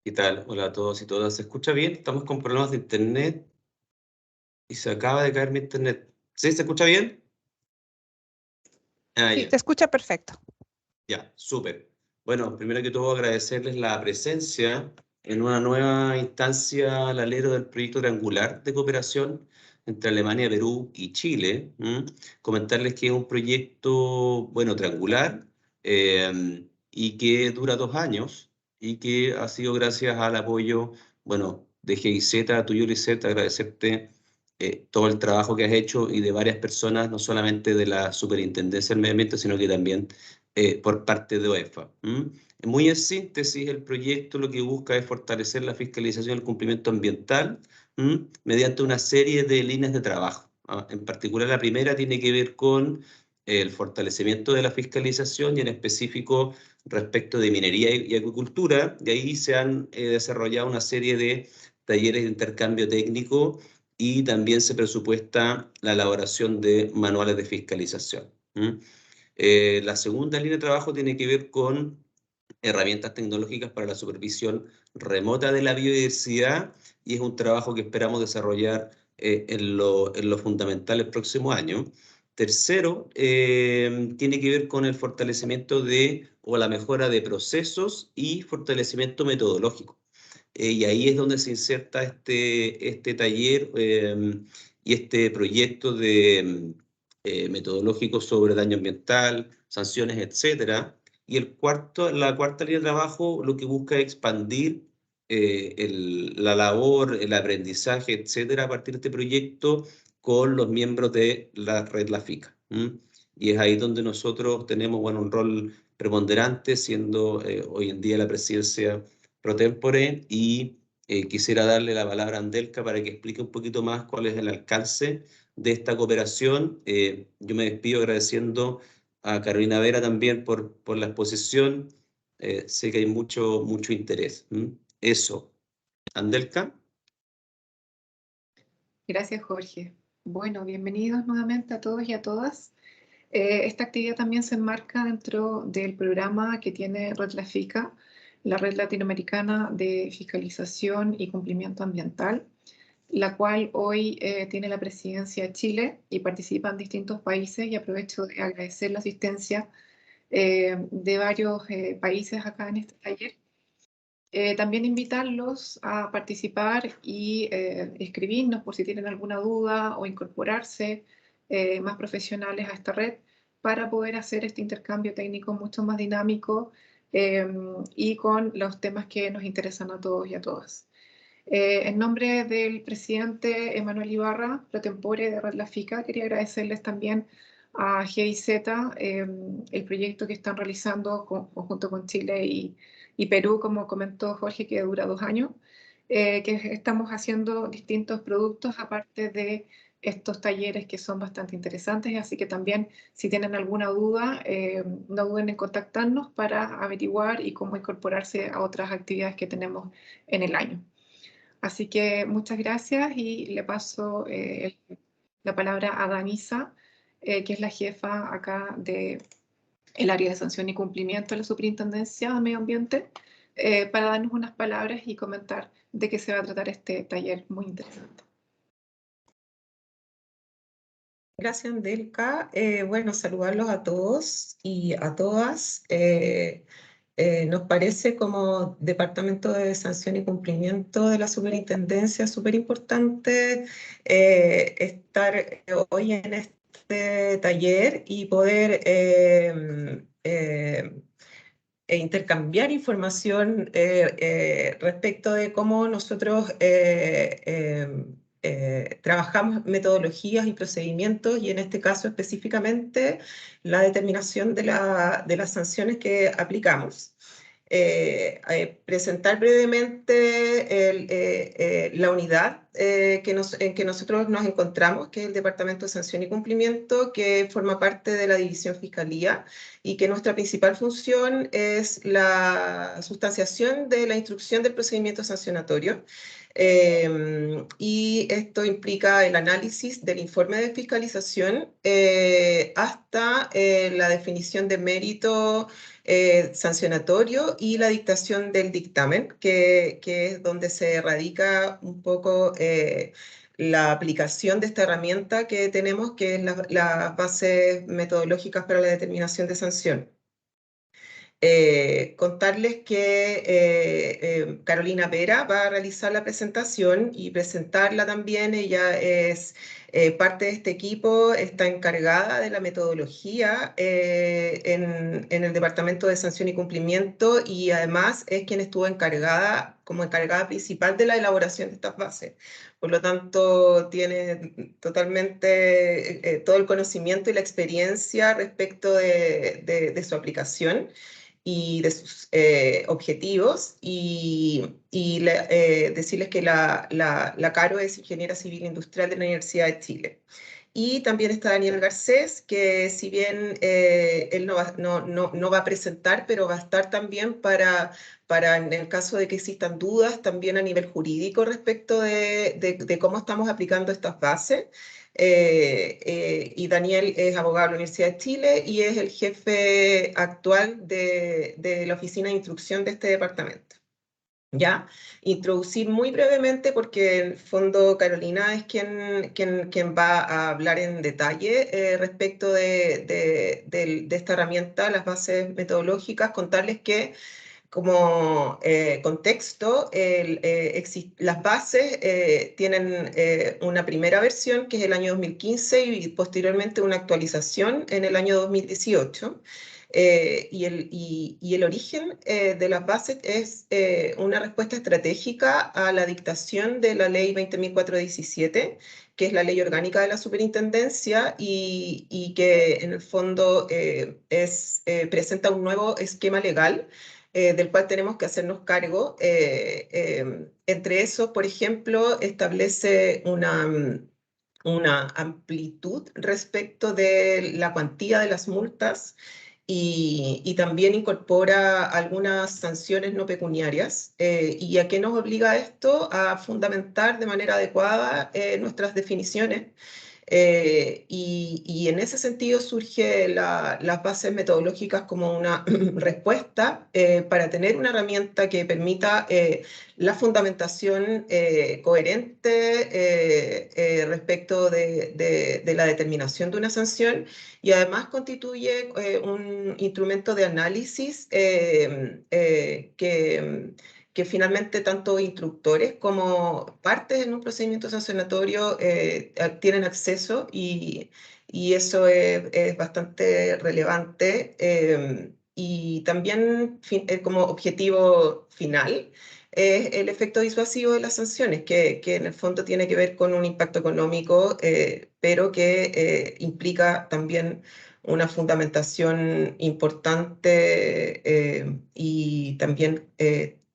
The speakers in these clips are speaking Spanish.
¿Qué tal? Hola a todos y todas. ¿Se escucha bien? Estamos con problemas de internet y se acaba de caer mi internet. ¿Sí? ¿Se escucha bien? Ah, Sí, ya. te escucha perfecto. Ya, súper. Bueno, primero que todo agradecerles la presencia en una nueva instancia al alero del proyecto triangular de cooperación entre Alemania, Perú y Chile. Comentarles que es un proyecto, bueno, triangular y que dura 2 años y que ha sido gracias al apoyo, bueno, de GIZ, tuyo, Lisette, agradecerte todo el trabajo que has hecho y de varias personas, no solamente de la Superintendencia del Medio Ambiente, sino que también por parte de OEFA. Muy en síntesis, el proyecto lo que busca es fortalecer la fiscalización y el cumplimiento ambiental mediante una serie de líneas de trabajo. En particular, la primera tiene que ver con el fortalecimiento de la fiscalización y en específico respecto de minería y acuicultura. De ahí se han desarrollado una serie de talleres de intercambio técnico y también se presupuesta la elaboración de manuales de fiscalización. La segunda línea de trabajo tiene que ver con herramientas tecnológicas para la supervisión remota de la biodiversidad y es un trabajo que esperamos desarrollar en lo fundamental el próximo año. Tercero, tiene que ver con el fortalecimiento o la mejora de procesos y fortalecimiento metodológico. Y ahí es donde se inserta este taller y este proyecto de metodológico sobre daño ambiental, sanciones, etcétera. Y la cuarta línea de trabajo lo que busca es expandir la labor, el aprendizaje, etcétera, a partir de este proyecto con los miembros de la red La FICA. Y es ahí donde nosotros tenemos, bueno, un rol preponderante, siendo hoy en día la presidencia pro tempore, y quisiera darle la palabra a Andelka para que explique un poquito más cuál es el alcance de esta cooperación. Yo me despido agradeciendo a Carolina Vera también por la exposición. Sé que hay mucho interés. Eso. Andelka. Gracias, Jorge. Bueno, bienvenidos nuevamente a todos y a todas. Esta actividad también se enmarca dentro del programa que tiene Red La FICA, la Red Latinoamericana de Fiscalización y Cumplimiento Ambiental, la cual hoy tiene la presidencia de Chile y participan distintos países, y aprovecho de agradecer la asistencia de varios países acá en este taller. También invitarlos a participar y escribirnos por si tienen alguna duda o incorporarse más profesionales a esta red para poder hacer este intercambio técnico mucho más dinámico y con los temas que nos interesan a todos y a todas. En nombre del presidente Emanuel Ibarra, pro tempore de Red La FICA, quería agradecerles también a GIZ el proyecto que están realizando junto con Chile y Perú, como comentó Jorge, que dura 2 años, que estamos haciendo distintos productos aparte de estos talleres que son bastante interesantes, así que también si tienen alguna duda, no duden en contactarnos para averiguar y cómo incorporarse a otras actividades que tenemos en el año. Así que muchas gracias y le paso la palabra a Danisa, que es la jefa acá del área de sanción y cumplimiento de la Superintendencia de Medio Ambiente, para darnos unas palabras y comentar de qué se va a tratar este taller muy interesante. Gracias, Andelka. Bueno, saludarlos a todos y a todas. Nos parece como Departamento de Sanción y Cumplimiento de la Superintendencia súper importante estar hoy en este taller y poder intercambiar información respecto de cómo nosotros trabajamos metodologías y procedimientos, y en este caso específicamente la determinación de las sanciones que aplicamos. Presentar brevemente la unidad en que nosotros nos encontramos, que es el Departamento de Sanción y Cumplimiento, que forma parte de la División Fiscalía, y que nuestra principal función es la sustanciación de la instrucción del procedimiento sancionatorio. Y esto implica el análisis del informe de fiscalización hasta la definición de mérito sancionatorio y la dictación del dictamen, que es donde se radica un poco la aplicación de esta herramienta que tenemos, que es las bases metodológicas para la determinación de sanción. Contarles que Carolina Vera va a realizar la presentación y presentarla también. Ella es parte de este equipo, está encargada de la metodología en el Departamento de Sanción y Cumplimiento, y además es quien estuvo como encargada principal de la elaboración de estas bases. Por lo tanto, tiene totalmente todo el conocimiento y la experiencia respecto de su aplicación y de sus objetivos, decirles que la Caro es ingeniera civil industrial de la Universidad de Chile. Y también está Daniel Garcés, que si bien él no va a presentar, pero va a estar también para en el caso de que existan dudas también a nivel jurídico respecto de cómo estamos aplicando estas bases. Y Daniel es abogado de la Universidad de Chile y es el jefe actual de la oficina de instrucción de este departamento. ¿Ya? Introducir muy brevemente, porque en el fondo Carolina es quien va a hablar en detalle respecto de esta herramienta, las bases metodológicas, contarles que como contexto, las bases tienen una primera versión que es el año 2015 y posteriormente una actualización en el año 2018. Y el origen de las bases es una respuesta estratégica a la dictación de la ley 20.417, que es la ley orgánica de la superintendencia y que en el fondo presenta un nuevo esquema legal del cual tenemos que hacernos cargo. Entre eso, por ejemplo, establece una amplitud respecto de la cuantía de las multas y también incorpora algunas sanciones no pecuniarias. ¿Y a qué nos obliga esto? A fundamentar de manera adecuada nuestras definiciones. Y en ese sentido surge las bases metodológicas como una respuesta para tener una herramienta que permita la fundamentación coherente respecto de la determinación de una sanción, y además constituye un instrumento de análisis que finalmente tanto instructores como partes en un procedimiento sancionatorio tienen acceso, y eso es bastante relevante. Y también como objetivo final es el efecto disuasivo de las sanciones, que en el fondo tiene que ver con un impacto económico, pero que implica también una fundamentación importante y también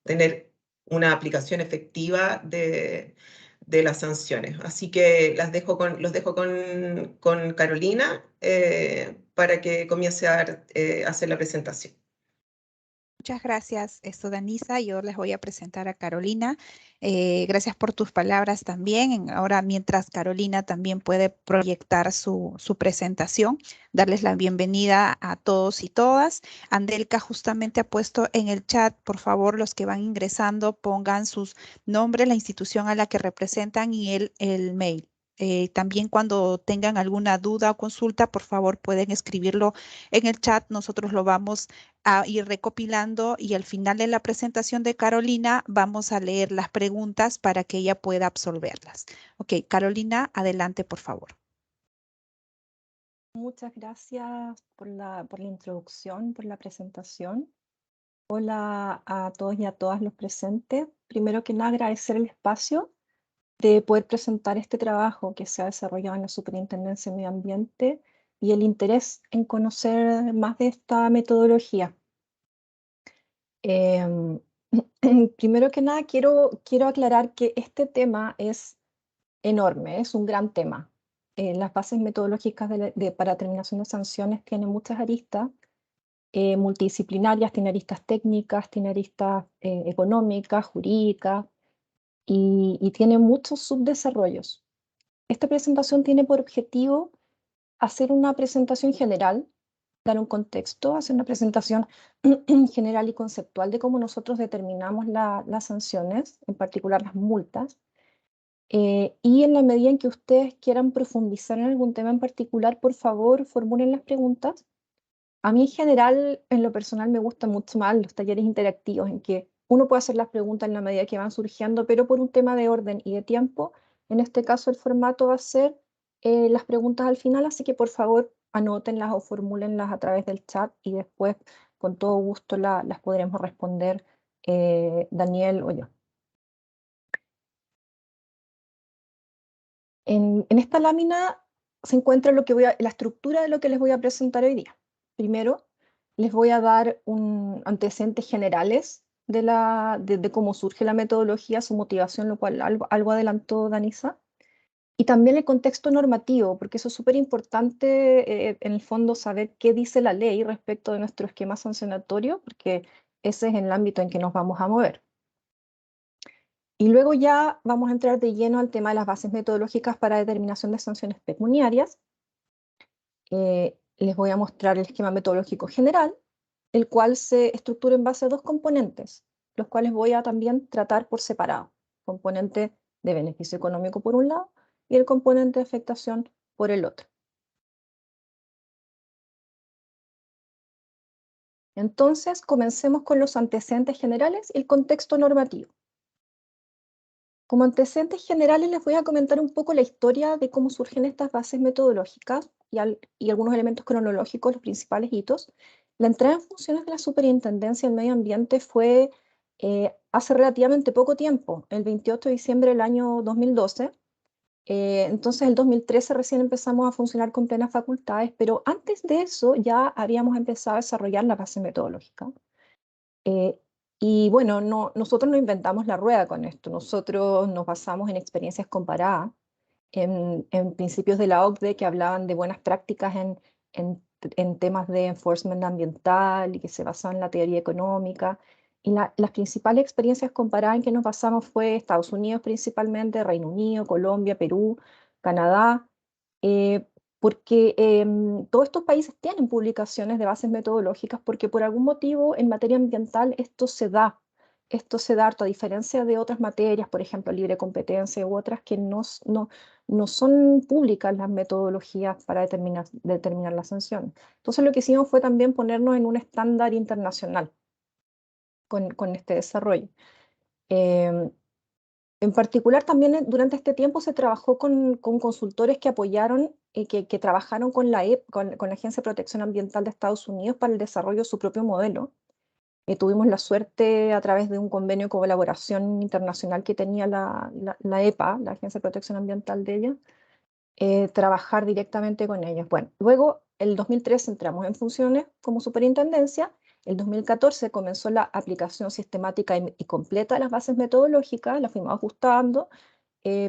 tener una aplicación efectiva de las sanciones. Así que los dejo con Carolina para que comience a hacer la presentación. Muchas gracias, Danisa. Yo les voy a presentar a Carolina. Gracias por tus palabras también. Ahora, mientras Carolina también puede proyectar su presentación, darles la bienvenida a todos y todas. Andelka justamente ha puesto en el chat, por favor, los que van ingresando, pongan sus nombres, la institución a la que representan y el mail. También cuando tengan alguna duda o consulta, por favor, pueden escribirlo en el chat. Nosotros lo vamos a ir recopilando y al final de la presentación de Carolina vamos a leer las preguntas para que ella pueda absolverlas. Ok, Carolina, adelante, por favor. Muchas gracias por la introducción, por la presentación. Hola a todos y a todas los presentes. Primero que nada, agradecer el espacio de poder presentar este trabajo que se ha desarrollado en la Superintendencia de Medio Ambiente y el interés en conocer más de esta metodología. Primero que nada, quiero aclarar que este tema es enorme, es un gran tema. Las bases metodológicas para determinación de sanciones tienen muchas aristas multidisciplinarias, tiene aristas técnicas, tiene aristas económicas, jurídicas, y tiene muchos subdesarrollos. Esta presentación tiene por objetivo hacer una presentación general, dar un contexto, hacer una presentación general y conceptual de cómo nosotros determinamos las sanciones, en particular las multas, y en la medida en que ustedes quieran profundizar en algún tema en particular, por favor, formulen las preguntas. A mí en general, en lo personal, me gustan mucho más los talleres interactivos, en que uno puede hacer las preguntas en la medida que van surgiendo, pero por un tema de orden y de tiempo, en este caso el formato va a ser las preguntas al final, así que por favor anótenlas o formúlenlas a través del chat y después con todo gusto las podremos responder Daniel o yo. En esta lámina se encuentra la estructura de lo que les voy a presentar hoy día. Primero, les voy a dar antecedentes generales de cómo surge la metodología, su motivación, lo cual algo adelantó Danisa, y también el contexto normativo, porque eso es súper importante, en el fondo, saber qué dice la ley respecto de nuestro esquema sancionatorio, porque ese es el ámbito en que nos vamos a mover. Y luego ya vamos a entrar de lleno al tema de las bases metodológicas para determinación de sanciones pecuniarias. Les voy a mostrar el esquema metodológico general, el cual se estructura en base a dos componentes, los cuales voy a también tratar por separado. Componente de beneficio económico por un lado y el componente de afectación por el otro. Entonces, comencemos con los antecedentes generales y el contexto normativo. Como antecedentes generales les voy a comentar un poco la historia de cómo surgen estas bases metodológicas y algunos elementos cronológicos, los principales hitos. La entrada en funciones de la Superintendencia del Medio Ambiente fue hace relativamente poco tiempo, el 28 de diciembre del año 2012. Entonces, el 2013 recién empezamos a funcionar con plenas facultades, pero antes de eso ya habíamos empezado a desarrollar la base metodológica. Y bueno, nosotros no inventamos la rueda con esto, nosotros nos basamos en experiencias comparadas, en principios de la OCDE que hablaban de buenas prácticas en temas de enforcement ambiental y que se basaban en la teoría económica. Y las principales experiencias comparadas en que nos basamos fue Estados Unidos principalmente, Reino Unido, Colombia, Perú, Canadá, porque todos estos países tienen publicaciones de bases metodológicas porque por algún motivo en materia ambiental esto se da harto, a diferencia de otras materias, por ejemplo, libre competencia u otras que no son públicas las metodologías para determinar las sanciones. Entonces lo que hicimos fue también ponernos en un estándar internacional con este desarrollo. En particular, también durante este tiempo se trabajó con consultores que apoyaron, que trabajaron con la Agencia de Protección Ambiental de Estados Unidos para el desarrollo de su propio modelo. Tuvimos la suerte, a través de un convenio de colaboración internacional que tenía la EPA, la Agencia de Protección Ambiental de ella, trabajar directamente con ellos. Bueno, luego, el 2013 entramos en funciones como superintendencia. El 2014 comenzó la aplicación sistemática y completa de las bases metodológicas, las fuimos ajustando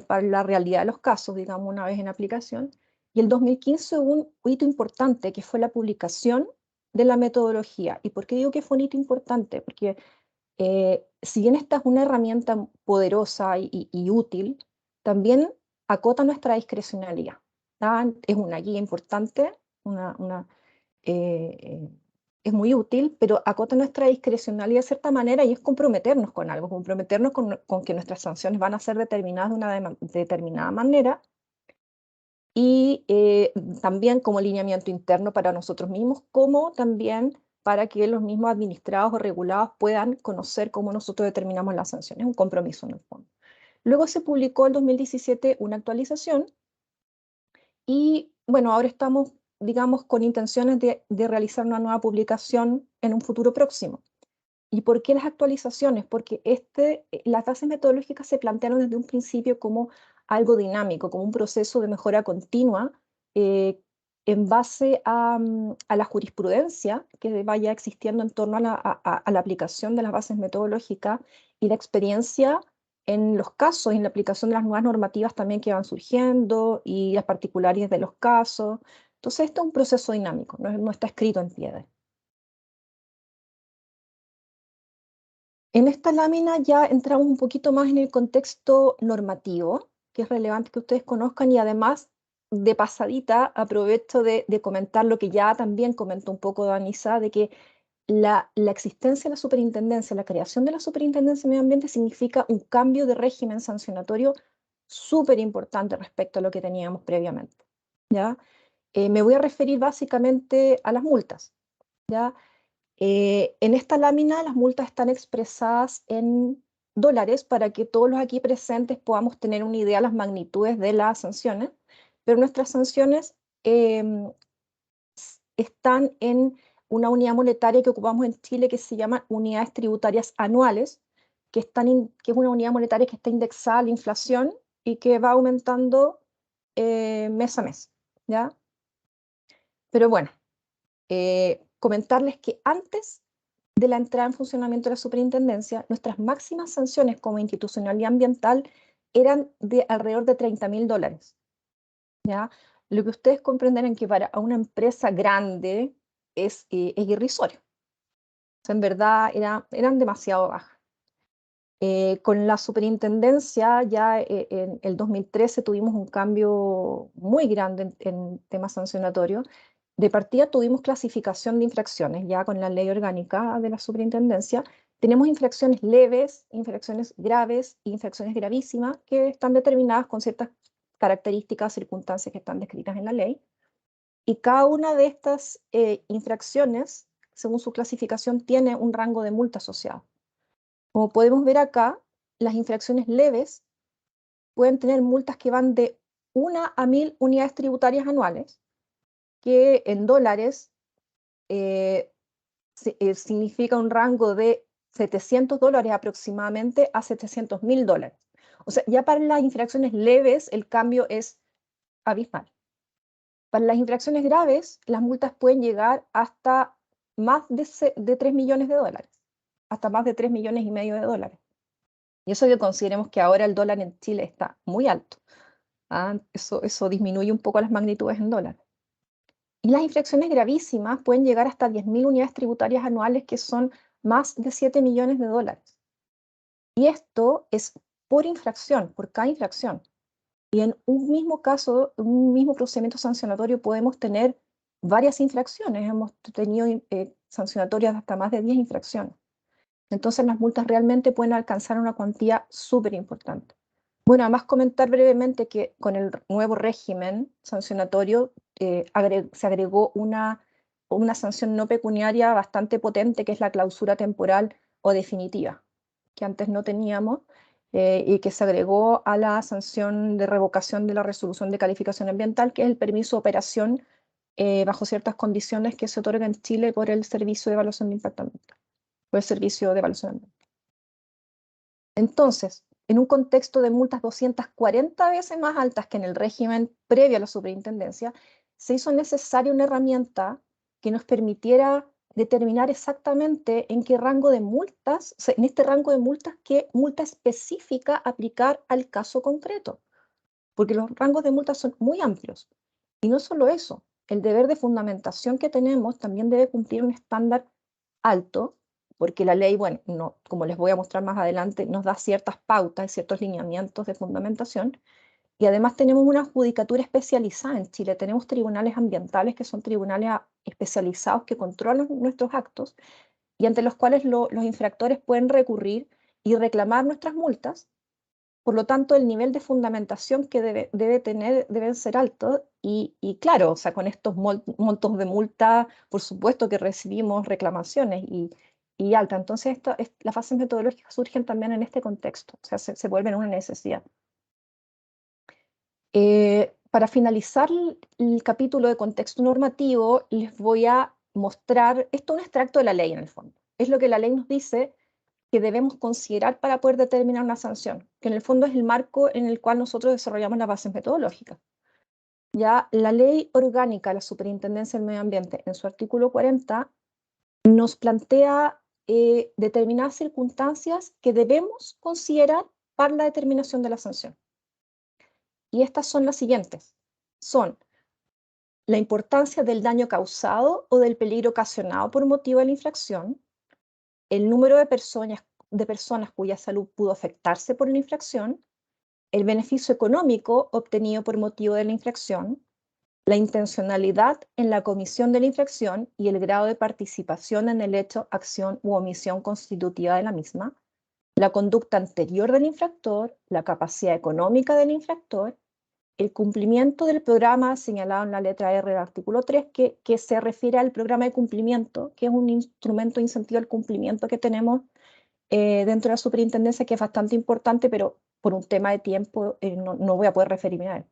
para la realidad de los casos, digamos, una vez en aplicación. Y el 2015 hubo un hito importante, que fue la publicación de la metodología. ¿Y por qué digo que fue un hito importante? Porque si bien esta es una herramienta poderosa y útil, también acota nuestra discrecionalidad. Es una guía importante, es muy útil, pero acota nuestra discrecionalidad de cierta manera y es comprometernos con algo, comprometernos con que nuestras sanciones van a ser determinadas de una determinada manera y también como lineamiento interno para nosotros mismos, como también para que los mismos administrados o regulados puedan conocer cómo nosotros determinamos las sanciones, un compromiso en el fondo. Luego se publicó en 2017 una actualización y bueno, ahora estamos, digamos, con intenciones de realizar una nueva publicación en un futuro próximo. ¿Y por qué las actualizaciones? Porque las bases metodológicas se plantearon desde un principio como algo dinámico, como un proceso de mejora continua en base a la jurisprudencia que vaya existiendo en torno a la aplicación de las bases metodológicas y la experiencia en los casos y en la aplicación de las nuevas normativas también que van surgiendo y las particularidades de los casos. Entonces, esto es un proceso dinámico, no está escrito en piedra. En esta lámina ya entramos un poquito más en el contexto normativo, que es relevante que ustedes conozcan, y además, de pasadita, aprovecho de comentar lo que ya también comentó un poco Danisa, de que la existencia de la superintendencia, la creación de la superintendencia de medio ambiente significa un cambio de régimen sancionatorio súper importante respecto a lo que teníamos previamente, ¿ya? Me voy a referir básicamente a las multas, ¿ya? En esta lámina las multas están expresadas en dólares para que todos los aquí presentes podamos tener una idea de las magnitudes de las sanciones, pero nuestras sanciones están en una unidad monetaria que ocupamos en Chile que se llama unidades tributarias anuales, que es una unidad monetaria que está indexada a la inflación y que va aumentando mes a mes, ¿ya? Pero bueno, comentarles que antes de la entrada en funcionamiento de la superintendencia, nuestras máximas sanciones como institucionalidad ambiental eran de alrededor de $30.000, ¿ya? Lo que ustedes comprenderán que para una empresa grande es irrisorio. O sea, en verdad eran demasiado bajas. Con la superintendencia, ya en el 2013 tuvimos un cambio muy grande en temas sancionatorios. De partida tuvimos clasificación de infracciones, ya con la ley orgánica de la superintendencia. Tenemos infracciones leves, infracciones graves e infracciones gravísimas que están determinadas con ciertas características, circunstancias que están descritas en la ley. Y cada una de estas infracciones, según su clasificación, tiene un rango de multa asociado. Como podemos ver acá, las infracciones leves pueden tener multas que van de 1 a 1.000 unidades tributarias anuales, que en dólares significa un rango de $700 aproximadamente a $700.000. O sea, ya para las infracciones leves el cambio es abismal. Para las infracciones graves, las multas pueden llegar hasta más de $3 millones, hasta más de $3,5 millones. Y eso que consideremos que ahora el dólar en Chile está muy alto. Eso disminuye un poco las magnitudes en dólares. Y las infracciones gravísimas pueden llegar hasta 10.000 unidades tributarias anuales, que son más de $7 millones. Y esto es por infracción, por cada infracción. Y en un mismo caso, un mismo procedimiento sancionatorio, podemos tener varias infracciones. Hemos tenido sancionatorias de hasta más de 10 infracciones. Entonces las multas realmente pueden alcanzar una cuantía súper importante. Bueno, además comentar brevemente que con el nuevo régimen sancionatorio se agregó una sanción no pecuniaria bastante potente, que es la clausura temporal o definitiva, que antes no teníamos, y que se agregó a la sanción de revocación de la resolución de calificación ambiental, que es el permiso de operación bajo ciertas condiciones que se otorga en Chile por el Servicio de Evaluación de Impacto Ambiental, por el Servicio de Evaluación Ambiental. Entonces, en un contexto de multas 240 veces más altas que en el régimen previo a la superintendencia, se hizo necesaria una herramienta que nos permitiera determinar exactamente en qué rango de multas, o sea, en este rango de multas, qué multa específica aplicar al caso concreto. Porque los rangos de multas son muy amplios. Y no solo eso, el deber de fundamentación que tenemos también debe cumplir un estándar alto, porque la ley, bueno, no, como les voy a mostrar más adelante, nos da ciertas pautas y ciertos lineamientos de fundamentación. Y además tenemos una judicatura especializada en Chile. Tenemos tribunales ambientales, que son tribunales especializados que controlan nuestros actos y ante los cuales los infractores pueden recurrir y reclamar nuestras multas. Por lo tanto, el nivel de fundamentación que debe tener deben ser altos y claro, o sea, con estos montos de multa, por supuesto que recibimos reclamaciones y alta. Entonces, las fases metodológicas surgen también en este contexto, o sea, se vuelven una necesidad. Para finalizar el capítulo de contexto normativo, les voy a mostrar, esto es un extracto de la ley en el fondo. Es lo que la ley nos dice que debemos considerar para poder determinar una sanción, que en el fondo es el marco en el cual nosotros desarrollamos las bases metodológicas. Ya la Ley Orgánica de la Superintendencia del Medio Ambiente, en su artículo 40, nos plantea determinadas circunstancias que debemos considerar para la determinación de la sanción. Y estas son las siguientes. Son la importancia del daño causado o del peligro ocasionado por motivo de la infracción, el número de personas de personas cuya salud pudo afectarse por la infracción, el beneficio económico obtenido por motivo de la infracción, la intencionalidad en la comisión de la infracción y el grado de participación en el hecho, acción u omisión constitutiva de la misma, la conducta anterior del infractor, la capacidad económica del infractor, el cumplimiento del programa señalado en la letra R del artículo 3, que se refiere al programa de cumplimiento, que es un instrumento de incentivo al cumplimiento que tenemos dentro de la superintendencia, que es bastante importante, pero por un tema de tiempo no voy a poder referirme a él.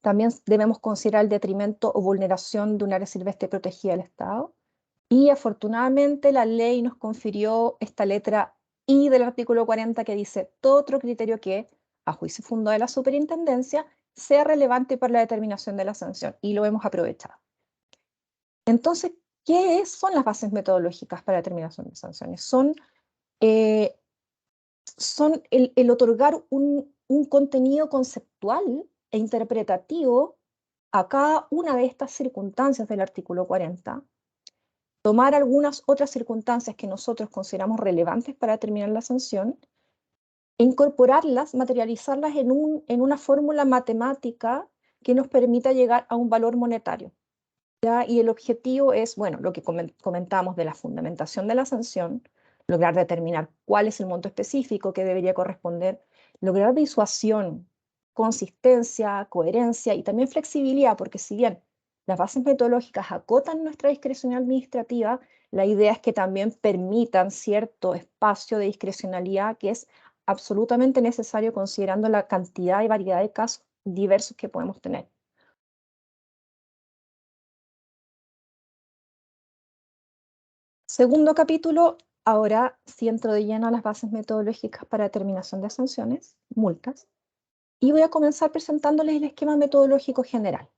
También debemos considerar el detrimento o vulneración de un área silvestre protegida del Estado. Y afortunadamente la ley nos confirió esta letra I del artículo 40 que dice todo otro criterio que, a juicio fundado de la superintendencia, sea relevante para la determinación de la sanción. Y lo hemos aprovechado. Entonces, ¿qué son las bases metodológicas para la determinación de sanciones? Son el otorgar un contenido conceptual e interpretativo a cada una de estas circunstancias del artículo 40, tomar algunas otras circunstancias que nosotros consideramos relevantes para determinar la sanción, incorporarlas, materializarlas en una fórmula matemática que nos permita llegar a un valor monetario. ¿Ya? Y el objetivo es, bueno, lo que comentamos de la fundamentación de la sanción, lograr determinar cuál es el monto específico que debería corresponder, lograr disuasión, consistencia, coherencia y también flexibilidad, porque si bien las bases metodológicas acotan nuestra discrecionalidad administrativa, la idea es que también permitan cierto espacio de discrecionalidad que es absolutamente necesario considerando la cantidad y variedad de casos diversos que podemos tener. Segundo capítulo, ahora sí entro de lleno a las bases metodológicas para determinación de sanciones, multas, y voy a comenzar presentándoles el esquema metodológico general.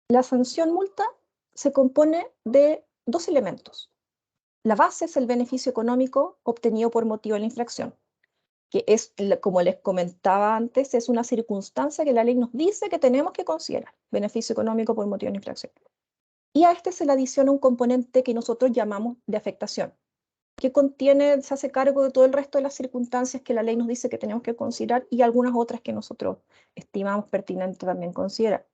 La sanción multa se compone de dos elementos. La base es el beneficio económico obtenido por motivo de la infracción, que es, como les comentaba antes, es una circunstancia que la ley nos dice que tenemos que considerar, beneficio económico por motivo de la infracción. Y a este se le adiciona un componente que nosotros llamamos de afectación, que se hace cargo de todo el resto de las circunstancias que la ley nos dice que tenemos que considerar y algunas otras que nosotros estimamos pertinente también considerar.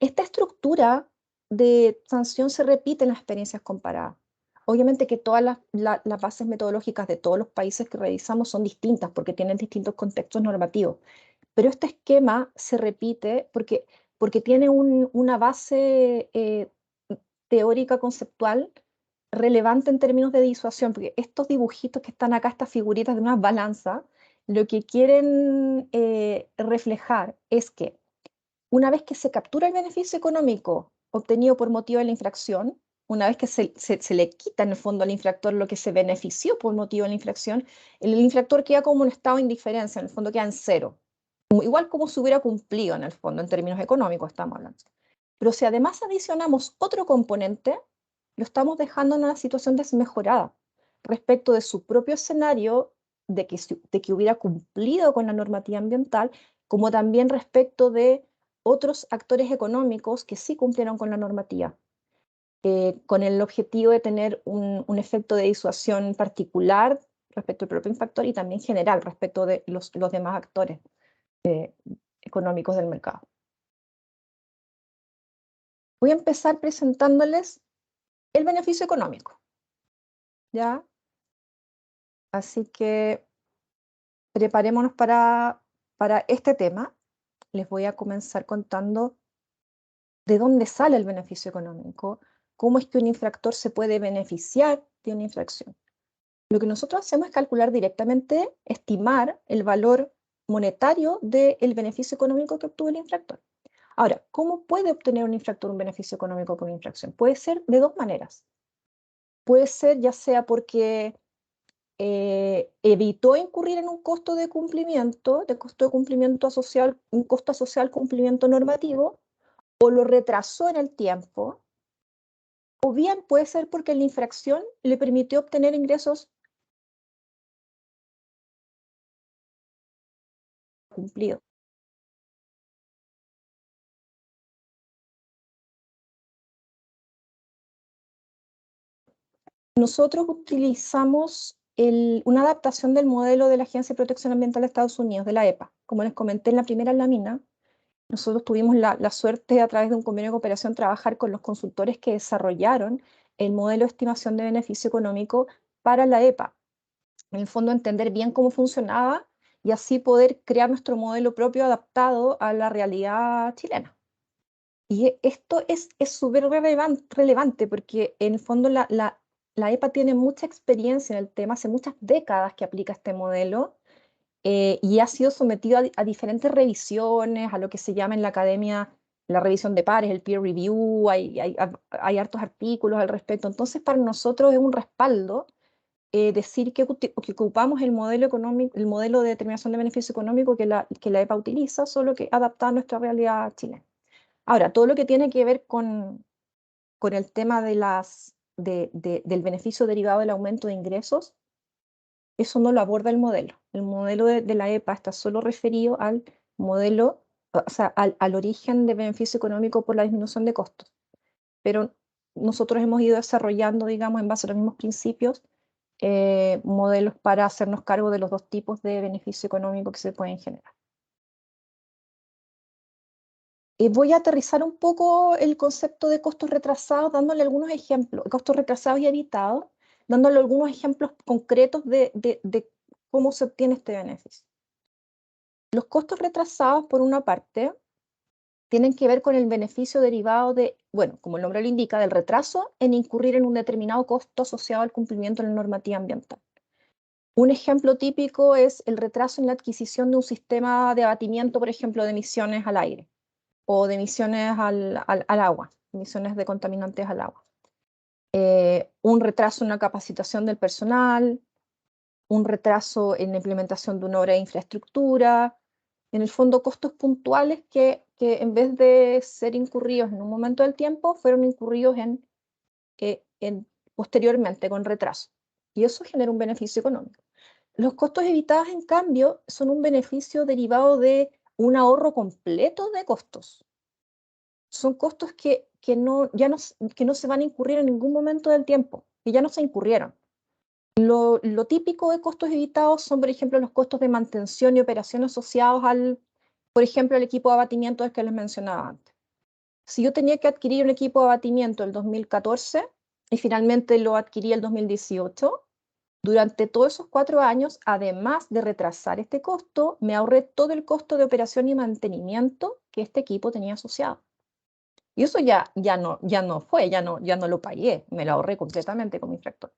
Esta estructura de sanción se repite en las experiencias comparadas. Obviamente que todas las bases metodológicas de todos los países que revisamos son distintas porque tienen distintos contextos normativos, pero este esquema se repite porque tiene una base teórica conceptual relevante en términos de disuasión, porque estos dibujitos que están acá, estas figuritas de una balanza, lo que quieren reflejar es que una vez que se captura el beneficio económico obtenido por motivo de la infracción, una vez que se le quita en el fondo al infractor lo que se benefició por motivo de la infracción, el infractor queda como un estado de indiferencia, en el fondo queda en cero. Igual como si hubiera cumplido en el fondo, en términos económicos estamos hablando. Pero si además adicionamos otro componente, lo estamos dejando en una situación desmejorada respecto de su propio escenario de que hubiera cumplido con la normativa ambiental, como también respecto de otros actores económicos que sí cumplieron con la normativa, con el objetivo de tener un efecto de disuasión particular respecto al propio infractor y también general respecto de los demás actores económicos del mercado. Voy a empezar presentándoles el beneficio económico, ¿ya? Así que preparémonos para este tema. Les voy a comenzar contando de dónde sale el beneficio económico, cómo es que un infractor se puede beneficiar de una infracción. Lo que nosotros hacemos es calcular directamente, estimar el valor monetario del beneficio económico que obtuvo el infractor. Ahora, ¿cómo puede obtener un infractor un beneficio económico por infracción? Puede ser de dos maneras. Puede ser ya sea porque evitó incurrir en un costo de cumplimiento social, un costo asociado al cumplimiento normativo, o lo retrasó en el tiempo, o bien puede ser porque la infracción le permitió obtener ingresos cumplidos. nosotros utilizamos una adaptación del modelo de la Agencia de Protección Ambiental de Estados Unidos, de la EPA. Como les comenté en la primera lámina, nosotros tuvimos la suerte, a través de un convenio de cooperación, trabajar con los consultores que desarrollaron el modelo de estimación de beneficio económico para la EPA. En el fondo, entender bien cómo funcionaba y así poder crear nuestro modelo propio adaptado a la realidad chilena. Y esto es súper relevante porque en el fondo la EPA tiene mucha experiencia en el tema, hace muchas décadas que aplica este modelo, y ha sido sometido a diferentes revisiones, a lo que se llama en la academia la revisión de pares, el peer review, hay hartos artículos al respecto. Entonces, para nosotros es un respaldo decir que ocupamos el modelo económico, el modelo de determinación de beneficio económico que la EPA utiliza, solo que adaptado a nuestra realidad chilena. Ahora, todo lo que tiene que ver con el tema del beneficio derivado del aumento de ingresos, eso no lo aborda el modelo. El modelo de la EPA está solo referido al modelo, o sea, al origen de beneficio económico por la disminución de costos. Pero nosotros hemos ido desarrollando, digamos, en base a los mismos principios, modelos para hacernos cargo de los dos tipos de beneficio económico que se pueden generar. Voy a aterrizar un poco el concepto de costos retrasados, dándole algunos ejemplos, costos retrasados y evitados, dándole algunos ejemplos concretos de cómo se obtiene este beneficio. Los costos retrasados, por una parte, tienen que ver con el beneficio derivado de, bueno, como el nombre lo indica, del retraso en incurrir en un determinado costo asociado al cumplimiento de la normativa ambiental. Un ejemplo típico es el retraso en la adquisición de un sistema de abatimiento, por ejemplo, de emisiones al aire o de emisiones al agua, emisiones de contaminantes al agua. Un retraso en la capacitación del personal, un retraso en la implementación de una obra de infraestructura, en el fondo costos puntuales que en vez de ser incurridos en un momento del tiempo, fueron incurridos posteriormente con retraso. Y eso genera un beneficio económico. Los costos evitados, en cambio, son un beneficio derivado de un ahorro completo de costos. Son costos que no se van a incurrir en ningún momento del tiempo, que ya no se incurrieron. Lo típico de costos evitados son, por ejemplo, los costos de mantención y operación asociados por ejemplo, al equipo de abatimiento del que les mencionaba antes. Si yo tenía que adquirir un equipo de abatimiento el 2014 y finalmente lo adquirí el 2018, durante todos esos 4 años, además de retrasar este costo, me ahorré todo el costo de operación y mantenimiento que este equipo tenía asociado. Y eso ya no lo pagué, me lo ahorré completamente como infractor.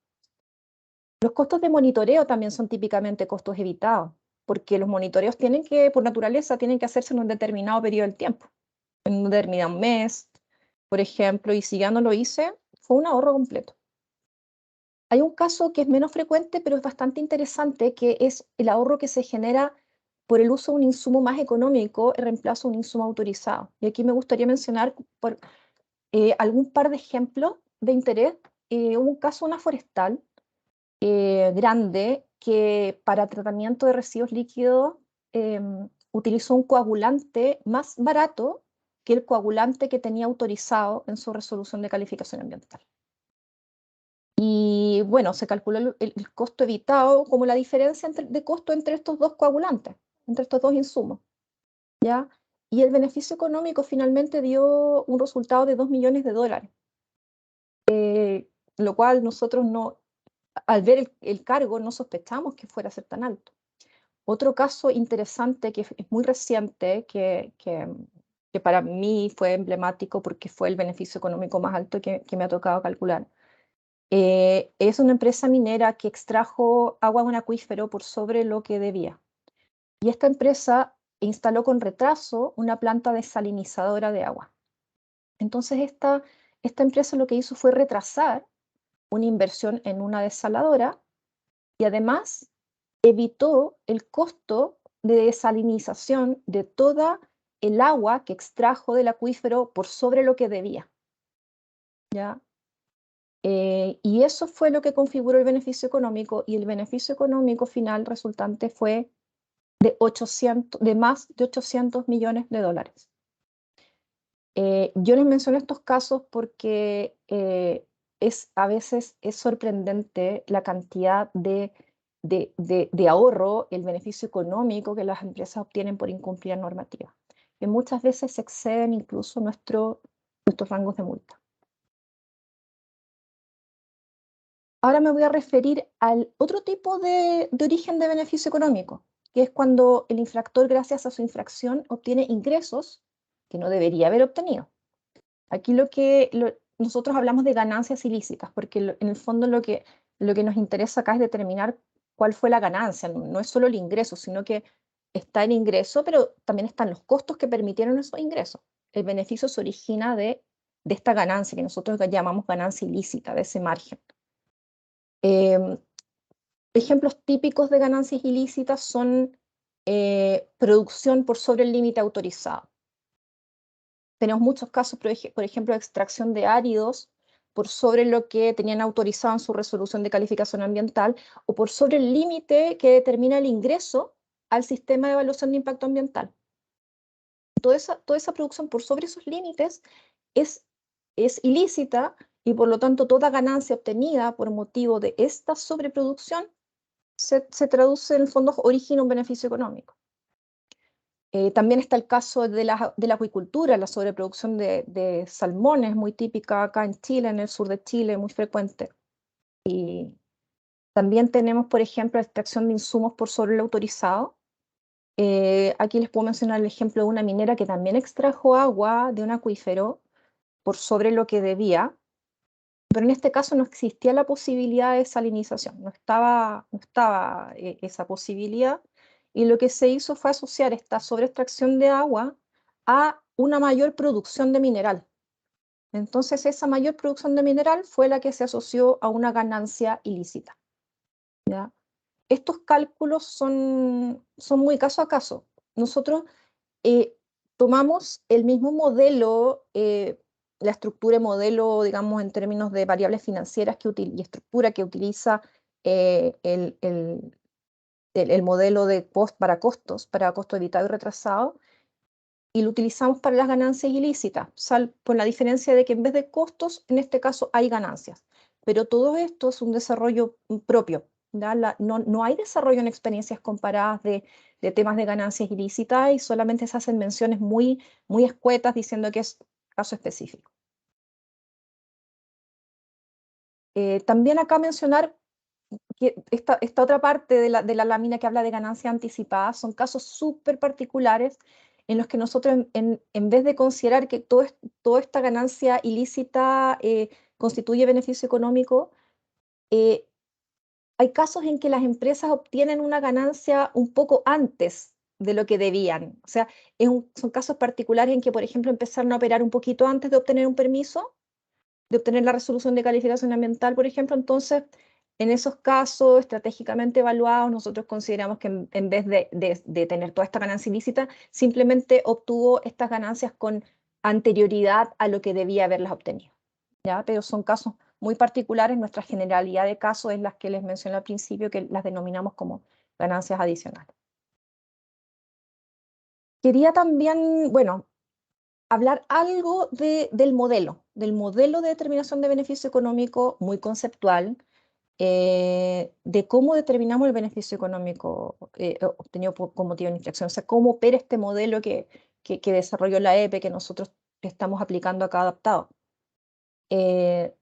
Los costos de monitoreo también son típicamente costos evitados, porque los monitoreos por naturaleza, tienen que hacerse en un determinado periodo del tiempo, en un determinado mes, por ejemplo, y si ya no lo hice, fue un ahorro completo. Hay un caso que es menos frecuente, pero es bastante interesante, que es el ahorro que se genera por el uso de un insumo más económico en reemplazo de un insumo autorizado. Y aquí me gustaría mencionar algún par de ejemplos de interés. Un caso, una forestal grande, que para tratamiento de residuos líquidos utilizó un coagulante más barato que el coagulante que tenía autorizado en su resolución de calificación ambiental. Y bueno, se calculó el costo evitado como la diferencia de costo entre estos dos coagulantes, entre estos dos insumos, ¿ya? Y el beneficio económico finalmente dio un resultado de $2 millones, lo cual nosotros al ver el cargo no sospechamos que fuera a ser tan alto. Otro caso interesante que es muy reciente, que para mí fue emblemático porque fue el beneficio económico más alto que me ha tocado calcular. Es una empresa minera que extrajo agua de un acuífero por sobre lo que debía. Y esta empresa instaló con retraso una planta desalinizadora de agua. Entonces esta empresa lo que hizo fue retrasar una inversión en una desaladora y además evitó el costo de desalinización de toda el agua que extrajo del acuífero por sobre lo que debía, ¿ya? Y eso fue lo que configuró el beneficio económico, y el beneficio económico final resultante fue de más de $800 millones. Yo les menciono estos casos porque a veces es sorprendente la cantidad de ahorro, el beneficio económico que las empresas obtienen por incumplir la normativa, que muchas veces exceden incluso nuestros rangos de multa. Ahora me voy a referir al otro tipo de origen de beneficio económico, que es cuando el infractor, gracias a su infracción, obtiene ingresos que no debería haber obtenido. Aquí nosotros hablamos de ganancias ilícitas, porque en el fondo lo que nos interesa acá es determinar cuál fue la ganancia. No es solo el ingreso, sino que está el ingreso, pero también están los costos que permitieron esos ingresos. El beneficio se origina de esta ganancia, que nosotros llamamos ganancia ilícita, de ese margen. Ejemplos típicos de ganancias ilícitas son producción por sobre el límite autorizado. Tenemos muchos casos, por ejemplo, de extracción de áridos por sobre lo que tenían autorizado en su resolución de calificación ambiental o por sobre el límite que determina el ingreso al sistema de evaluación de impacto ambiental. Toda esa producción por sobre esos límites es ilícita y por lo tanto toda ganancia obtenida por motivo de esta sobreproducción se traduce en el fondo, origina un beneficio económico. También está el caso de la acuicultura, la sobreproducción de salmones, muy típica acá en Chile, en el sur de Chile, muy frecuente. Y también tenemos, por ejemplo, la extracción de insumos por sobre lo autorizado. Aquí les puedo mencionar el ejemplo de una minera que también extrajo agua de un acuífero por sobre lo que debía, pero en este caso no existía la posibilidad de salinización, no estaba esa posibilidad, y lo que se hizo fue asociar esta sobreextracción de agua a una mayor producción de mineral. Entonces esa mayor producción de mineral fue la que se asoció a una ganancia ilícita, ¿ya? Estos cálculos son muy caso a caso. Nosotros tomamos el mismo modelo, la estructura de modelo, digamos, en términos de variables financieras y estructura que utiliza el modelo para costo evitado y retrasado, y lo utilizamos para las ganancias ilícitas, con la diferencia de que en vez de costos, en este caso hay ganancias. Pero todo esto es un desarrollo propio, ¿ya? No hay desarrollo en experiencias comparadas de temas de ganancias ilícitas y solamente se hacen menciones muy escuetas diciendo que es caso específico. También acá mencionar que esta otra parte de la lámina que habla de ganancia anticipada son casos súper particulares en los que nosotros, en vez de considerar que toda esta ganancia ilícita constituye beneficio económico, hay casos en que las empresas obtienen una ganancia un poco antes de lo que debían. O sea, son casos particulares en que, por ejemplo, empezaron a operar un poquito antes de obtener un permiso, de obtener la resolución de calificación ambiental, por ejemplo. Entonces, en esos casos estratégicamente evaluados, nosotros consideramos que en vez de tener toda esta ganancia ilícita, simplemente obtuvo estas ganancias con anterioridad a lo que debía haberlas obtenido, ¿ya? Pero son casos muy particulares. Nuestra generalidad de casos es las que les mencioné al principio, que las denominamos como ganancias adicionales. Quería también, bueno, hablar algo del modelo de determinación de beneficio económico, muy conceptual, de cómo determinamos el beneficio económico obtenido con motivo de una infracción. O sea, cómo opera este modelo que desarrolló la EPE, que nosotros estamos aplicando acá adaptado. El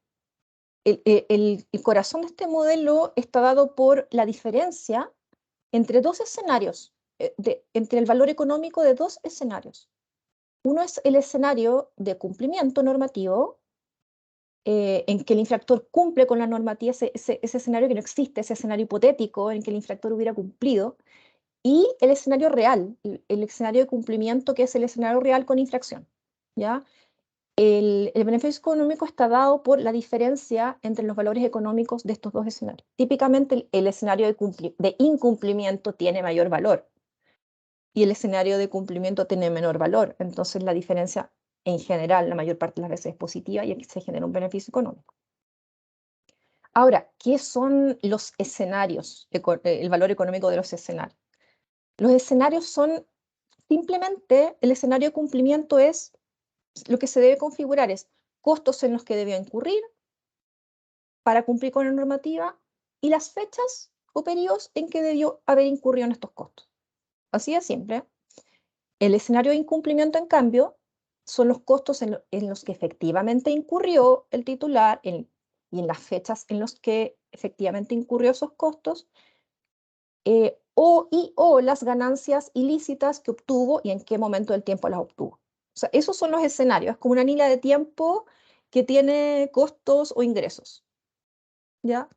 corazón de este modelo está dado por la diferencia entre dos escenarios, entre el valor económico de dos escenarios. Uno es el escenario de cumplimiento normativo, en que el infractor cumple con la normativa, ese escenario que no existe, ese escenario hipotético en que el infractor hubiera cumplido, y el escenario real, el escenario de cumplimiento, que es el escenario real con infracción, ¿ya? El beneficio económico está dado por la diferencia entre los valores económicos de estos dos escenarios. Típicamente el escenario de incumplimiento tiene mayor valor y el escenario de cumplimiento tiene menor valor. Entonces la diferencia en general, la mayor parte de las veces es positiva y aquí se genera un beneficio económico. Ahora, ¿qué son los escenarios, el valor económico de los escenarios? Los escenarios son simplemente, el escenario de cumplimiento es, lo que se debe configurar es costos en los que debe incurrir, para cumplir con la normativa y las fechas o periodos en que debió haber incurrido en estos costos. Así de simple. El escenario de incumplimiento, en cambio, son los costos en los que efectivamente incurrió el titular y en las fechas en las que efectivamente incurrió esos costos, o las ganancias ilícitas que obtuvo y en qué momento del tiempo las obtuvo. O sea, esos son los escenarios, es como una línea de tiempo que tiene costos o ingresos, ¿ya?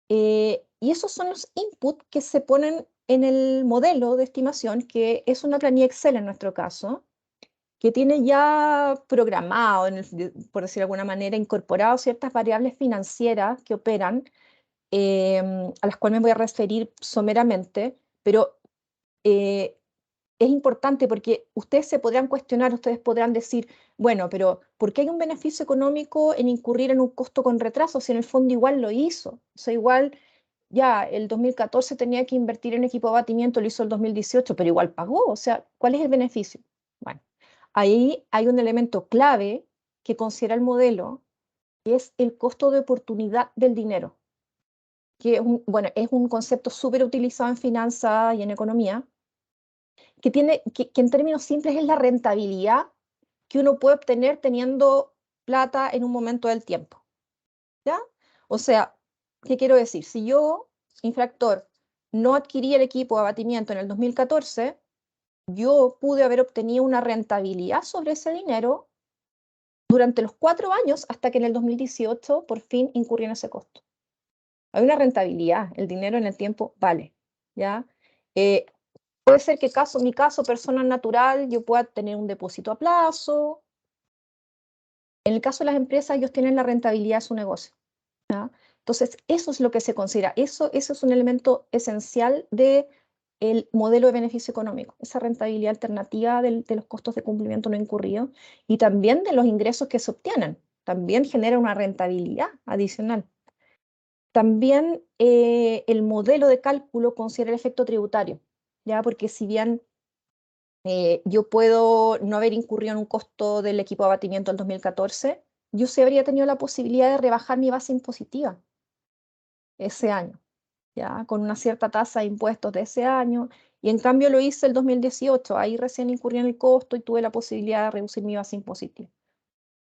Y esos son los inputs que se ponen en el modelo de estimación, que es una planilla Excel en nuestro caso, que tiene ya programado, por decir de alguna manera, incorporado ciertas variables financieras que operan, a las cuales me voy a referir someramente, pero es importante porque ustedes se podrán cuestionar, ustedes podrán decir, bueno, pero ¿por qué hay un beneficio económico en incurrir en un costo con retraso si en el fondo igual lo hizo? O sea, igual ya el 2014 tenía que invertir en equipo de abatimiento, lo hizo el 2018, pero igual pagó. O sea, ¿cuál es el beneficio? Bueno, ahí hay un elemento clave que considera el modelo, que es el costo de oportunidad del dinero, que bueno, es un concepto súper utilizado en finanzas y en economía, que en términos simples es la rentabilidad que uno puede obtener teniendo plata en un momento del tiempo, ¿ya? O sea, ¿qué quiero decir? Si yo, infractor, no adquirí el equipo de abatimiento en el 2014, yo pude haber obtenido una rentabilidad sobre ese dinero durante los 4 años hasta que en el 2018 por fin incurrí en ese costo. Hay una rentabilidad, el dinero en el tiempo vale, ¿ya? Puede ser que mi caso, persona natural, yo pueda tener un depósito a plazo. En el caso de las empresas, ellos tienen la rentabilidad de su negocio, ¿ya? Entonces, eso es lo que se considera. Eso es un elemento esencial del modelo de beneficio económico, esa rentabilidad alternativa de los costos de cumplimiento no incurrido y también de los ingresos que se obtienen. También genera una rentabilidad adicional. También el modelo de cálculo considera el efecto tributario, ¿ya? Porque si bien yo puedo no haber incurrido en un costo del equipo de abatimiento del 2014, yo sí habría tenido la posibilidad de rebajar mi base impositiva ese año, ¿ya? Con una cierta tasa de impuestos de ese año, y en cambio lo hice el 2018, ahí recién incurrí en el costo y tuve la posibilidad de reducir mi base impositiva.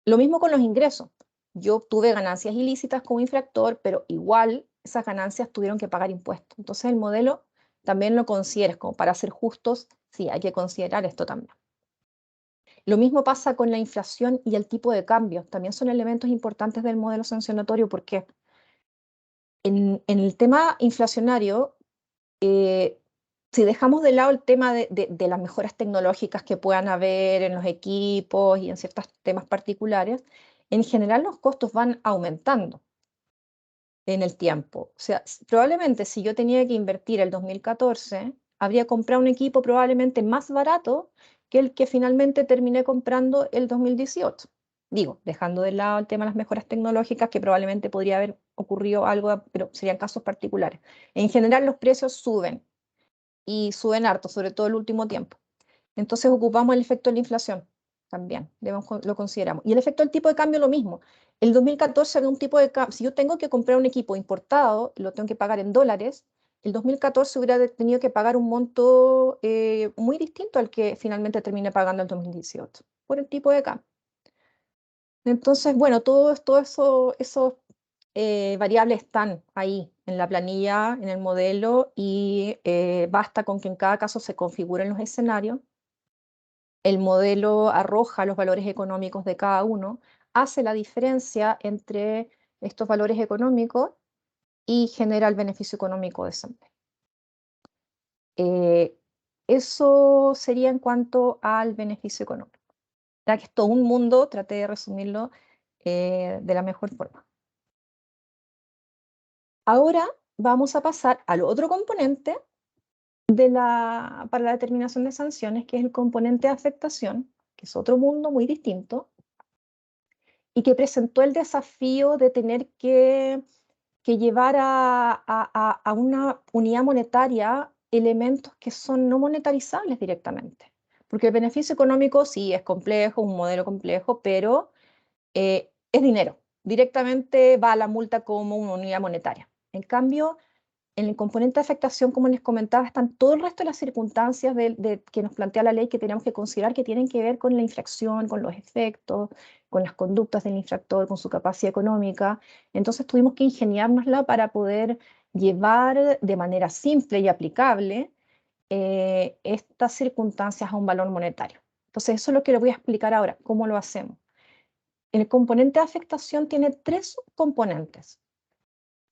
Lo mismo con los ingresos. Yo obtuve ganancias ilícitas como infractor, pero igual esas ganancias tuvieron que pagar impuestos. Entonces el modelo también lo consideras como para ser justos, sí, hay que considerar esto también. Lo mismo pasa con la inflación y el tipo de cambio. También son elementos importantes del modelo sancionatorio porque en el tema inflacionario, si dejamos de lado el tema de las mejoras tecnológicas que puedan haber en los equipos y en ciertos temas particulares, en general los costos van aumentando en el tiempo. O sea, probablemente si yo tenía que invertir el 2014, habría comprado un equipo probablemente más barato que el que finalmente terminé comprando el 2018. Digo, dejando de lado el tema de las mejoras tecnológicas, que probablemente podría haber ocurrido algo, pero serían casos particulares. En general los precios suben y suben harto, sobre todo el último tiempo. Entonces ocupamos el efecto de la inflación también, lo consideramos. Y el efecto del tipo de cambio lo mismo. El 2014 había un tipo de cambio, si yo tengo que comprar un equipo importado, lo tengo que pagar en dólares, el 2014 hubiera tenido que pagar un monto muy distinto al que finalmente terminé pagando en 2018, por el tipo de cambio. Entonces, bueno, esos variables están ahí en la planilla, en el modelo, y basta con que en cada caso se configuren los escenarios. El modelo arroja los valores económicos de cada uno, hace la diferencia entre estos valores económicos y genera el beneficio económico de esa empresa. Eso sería en cuanto al beneficio económico. Ya que es todo un mundo, traté de resumirlo de la mejor forma. Ahora vamos a pasar al otro componente para la determinación de sanciones, que es el componente de afectación, que es otro mundo muy distinto, y que presentó el desafío de tener que llevar a una unidad monetaria elementos que son no monetarizables directamente. Porque el beneficio económico sí es complejo, un modelo complejo, pero es dinero. directamente va a la multa como una unidad monetaria. En cambio, en el componente de afectación, como les comentaba, están todo el resto de las circunstancias que nos plantea la ley que tenemos que considerar que tienen que ver con la infracción, con los efectos, con las conductas del infractor, con su capacidad económica. Entonces tuvimos que ingeniárnosla para poder llevar de manera simple y aplicable estas circunstancias a un valor monetario. Entonces eso es lo que les voy a explicar ahora, cómo lo hacemos. El componente de afectación tiene 3 componentes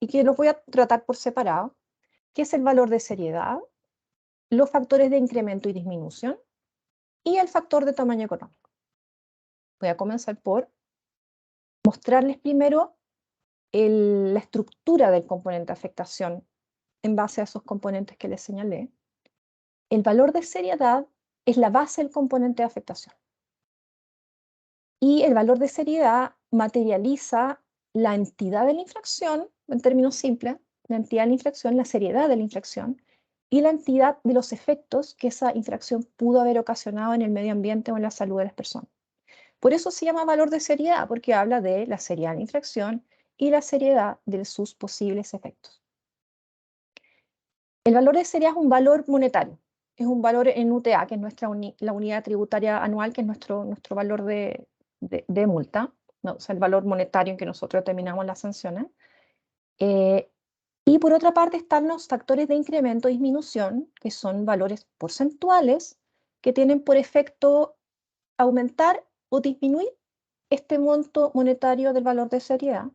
y que los voy a tratar por separado, que es el valor de seriedad, los factores de incremento y disminución y el factor de tamaño económico. Voy a comenzar por mostrarles primero la estructura del componente de afectación en base a esos componentes que les señalé. El valor de seriedad es la base del componente de afectación. Y el valor de seriedad materializa la entidad de la infracción, en términos simples, la entidad de la infracción, la seriedad de la infracción, y la entidad de los efectos que esa infracción pudo haber ocasionado en el medio ambiente o en la salud de las personas. Por eso se llama valor de seriedad, porque habla de la seriedad de la infracción y la seriedad de sus posibles efectos. El valor de seriedad es un valor monetario, es un valor en UTA, que es la unidad tributaria anual, que es nuestro valor de multa, ¿no? O sea, el valor monetario en que nosotros determinamos las sanciones. Y por otra parte están los factores de incremento o disminución, que son valores porcentuales que tienen por efecto aumentar o disminuir este monto monetario del valor de seriedad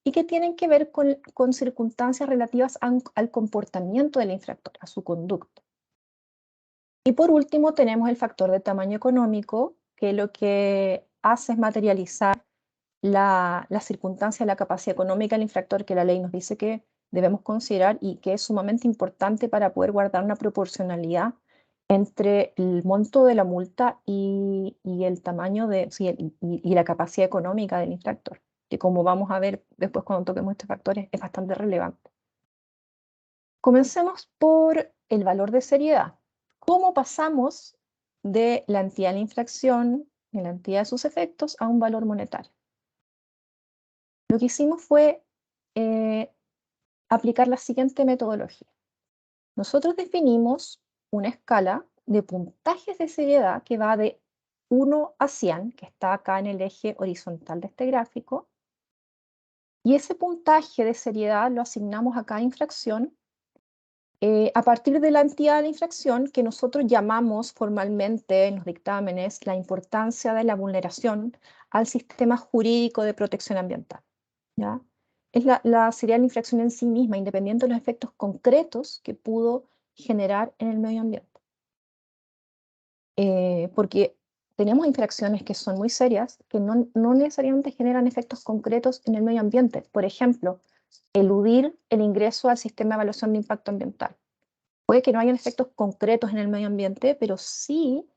y que tienen que ver con circunstancias relativas al comportamiento del infractor, a su conducta. Y por último tenemos el factor de tamaño económico, que lo que hace es materializar la circunstancia, la capacidad económica del infractor que la ley nos dice que debemos considerar y que es sumamente importante para poder guardar una proporcionalidad entre el monto de la multa y el tamaño y la capacidad económica del infractor, que como vamos a ver después cuando toquemos estos factores es bastante relevante. Comencemos por el valor de seriedad. ¿Cómo pasamos de la entidad de la infracción, de la entidad de sus efectos, a un valor monetario? Lo que hicimos fue aplicar la siguiente metodología. Nosotros definimos una escala de puntajes de seriedad que va de 1 a 100, que está acá en el eje horizontal de este gráfico, y ese puntaje de seriedad lo asignamos a cada infracción a partir de la entidad de la infracción que nosotros llamamos formalmente en los dictámenes la importancia de la vulneración al sistema jurídico de protección ambiental, ¿ya? Es la seriedad de la infracción en sí misma, independiente de los efectos concretos que pudo generar en el medio ambiente. Porque tenemos infracciones que son muy serias, que no necesariamente generan efectos concretos en el medio ambiente. Por ejemplo, eludir el ingreso al sistema de evaluación de impacto ambiental. Puede que no hayan efectos concretos en el medio ambiente, pero sí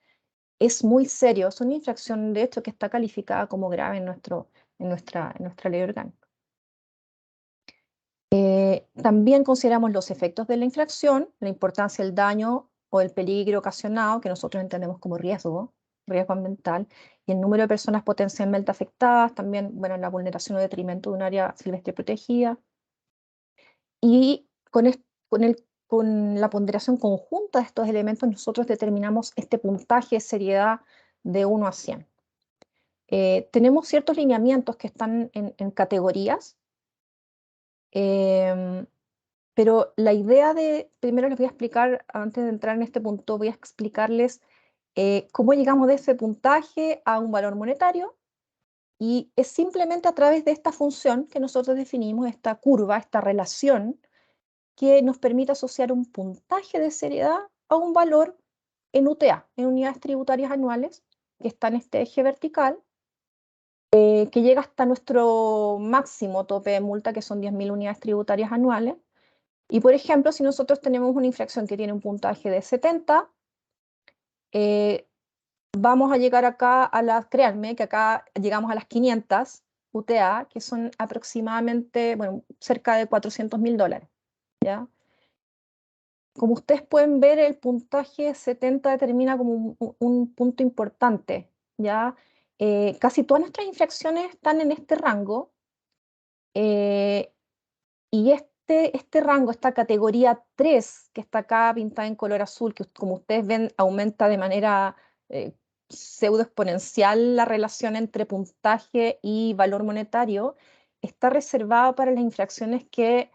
es muy serio. Es una infracción, de hecho, que está calificada como grave en nuestra ley orgánica. También consideramos los efectos de la infracción, la importancia del daño o el peligro ocasionado, que nosotros entendemos como riesgo ambiental, y el número de personas potencialmente afectadas, también, bueno, la vulneración o detrimento de un área silvestre protegida. Y con la ponderación conjunta de estos elementos, nosotros determinamos este puntaje de seriedad de 1 a 100. Tenemos ciertos lineamientos que están en categorías, pero la idea primero les voy a explicar, antes de entrar en este punto, voy a explicarles cómo llegamos de ese puntaje a un valor monetario, y es simplemente a través de esta función que nosotros definimos, esta curva, esta relación, que nos permite asociar un puntaje de seriedad a un valor en UTA, en unidades tributarias anuales, que está en este eje vertical, que llega hasta nuestro máximo tope de multa, que son 10.000 unidades tributarias anuales. Y por ejemplo, si nosotros tenemos una infracción que tiene un puntaje de 70, vamos a llegar acá créanme que acá llegamos a las 500 UTA, que son aproximadamente, bueno, cerca de $400.000, ¿ya? Como ustedes pueden ver, el puntaje 70 determina como un punto importante, ¿ya? Casi todas nuestras infracciones están en este rango, Y este rango, esta categoría 3, que está acá pintada en color azul, que como ustedes ven aumenta de manera pseudo exponencial la relación entre puntaje y valor monetario, está reservada para las infracciones que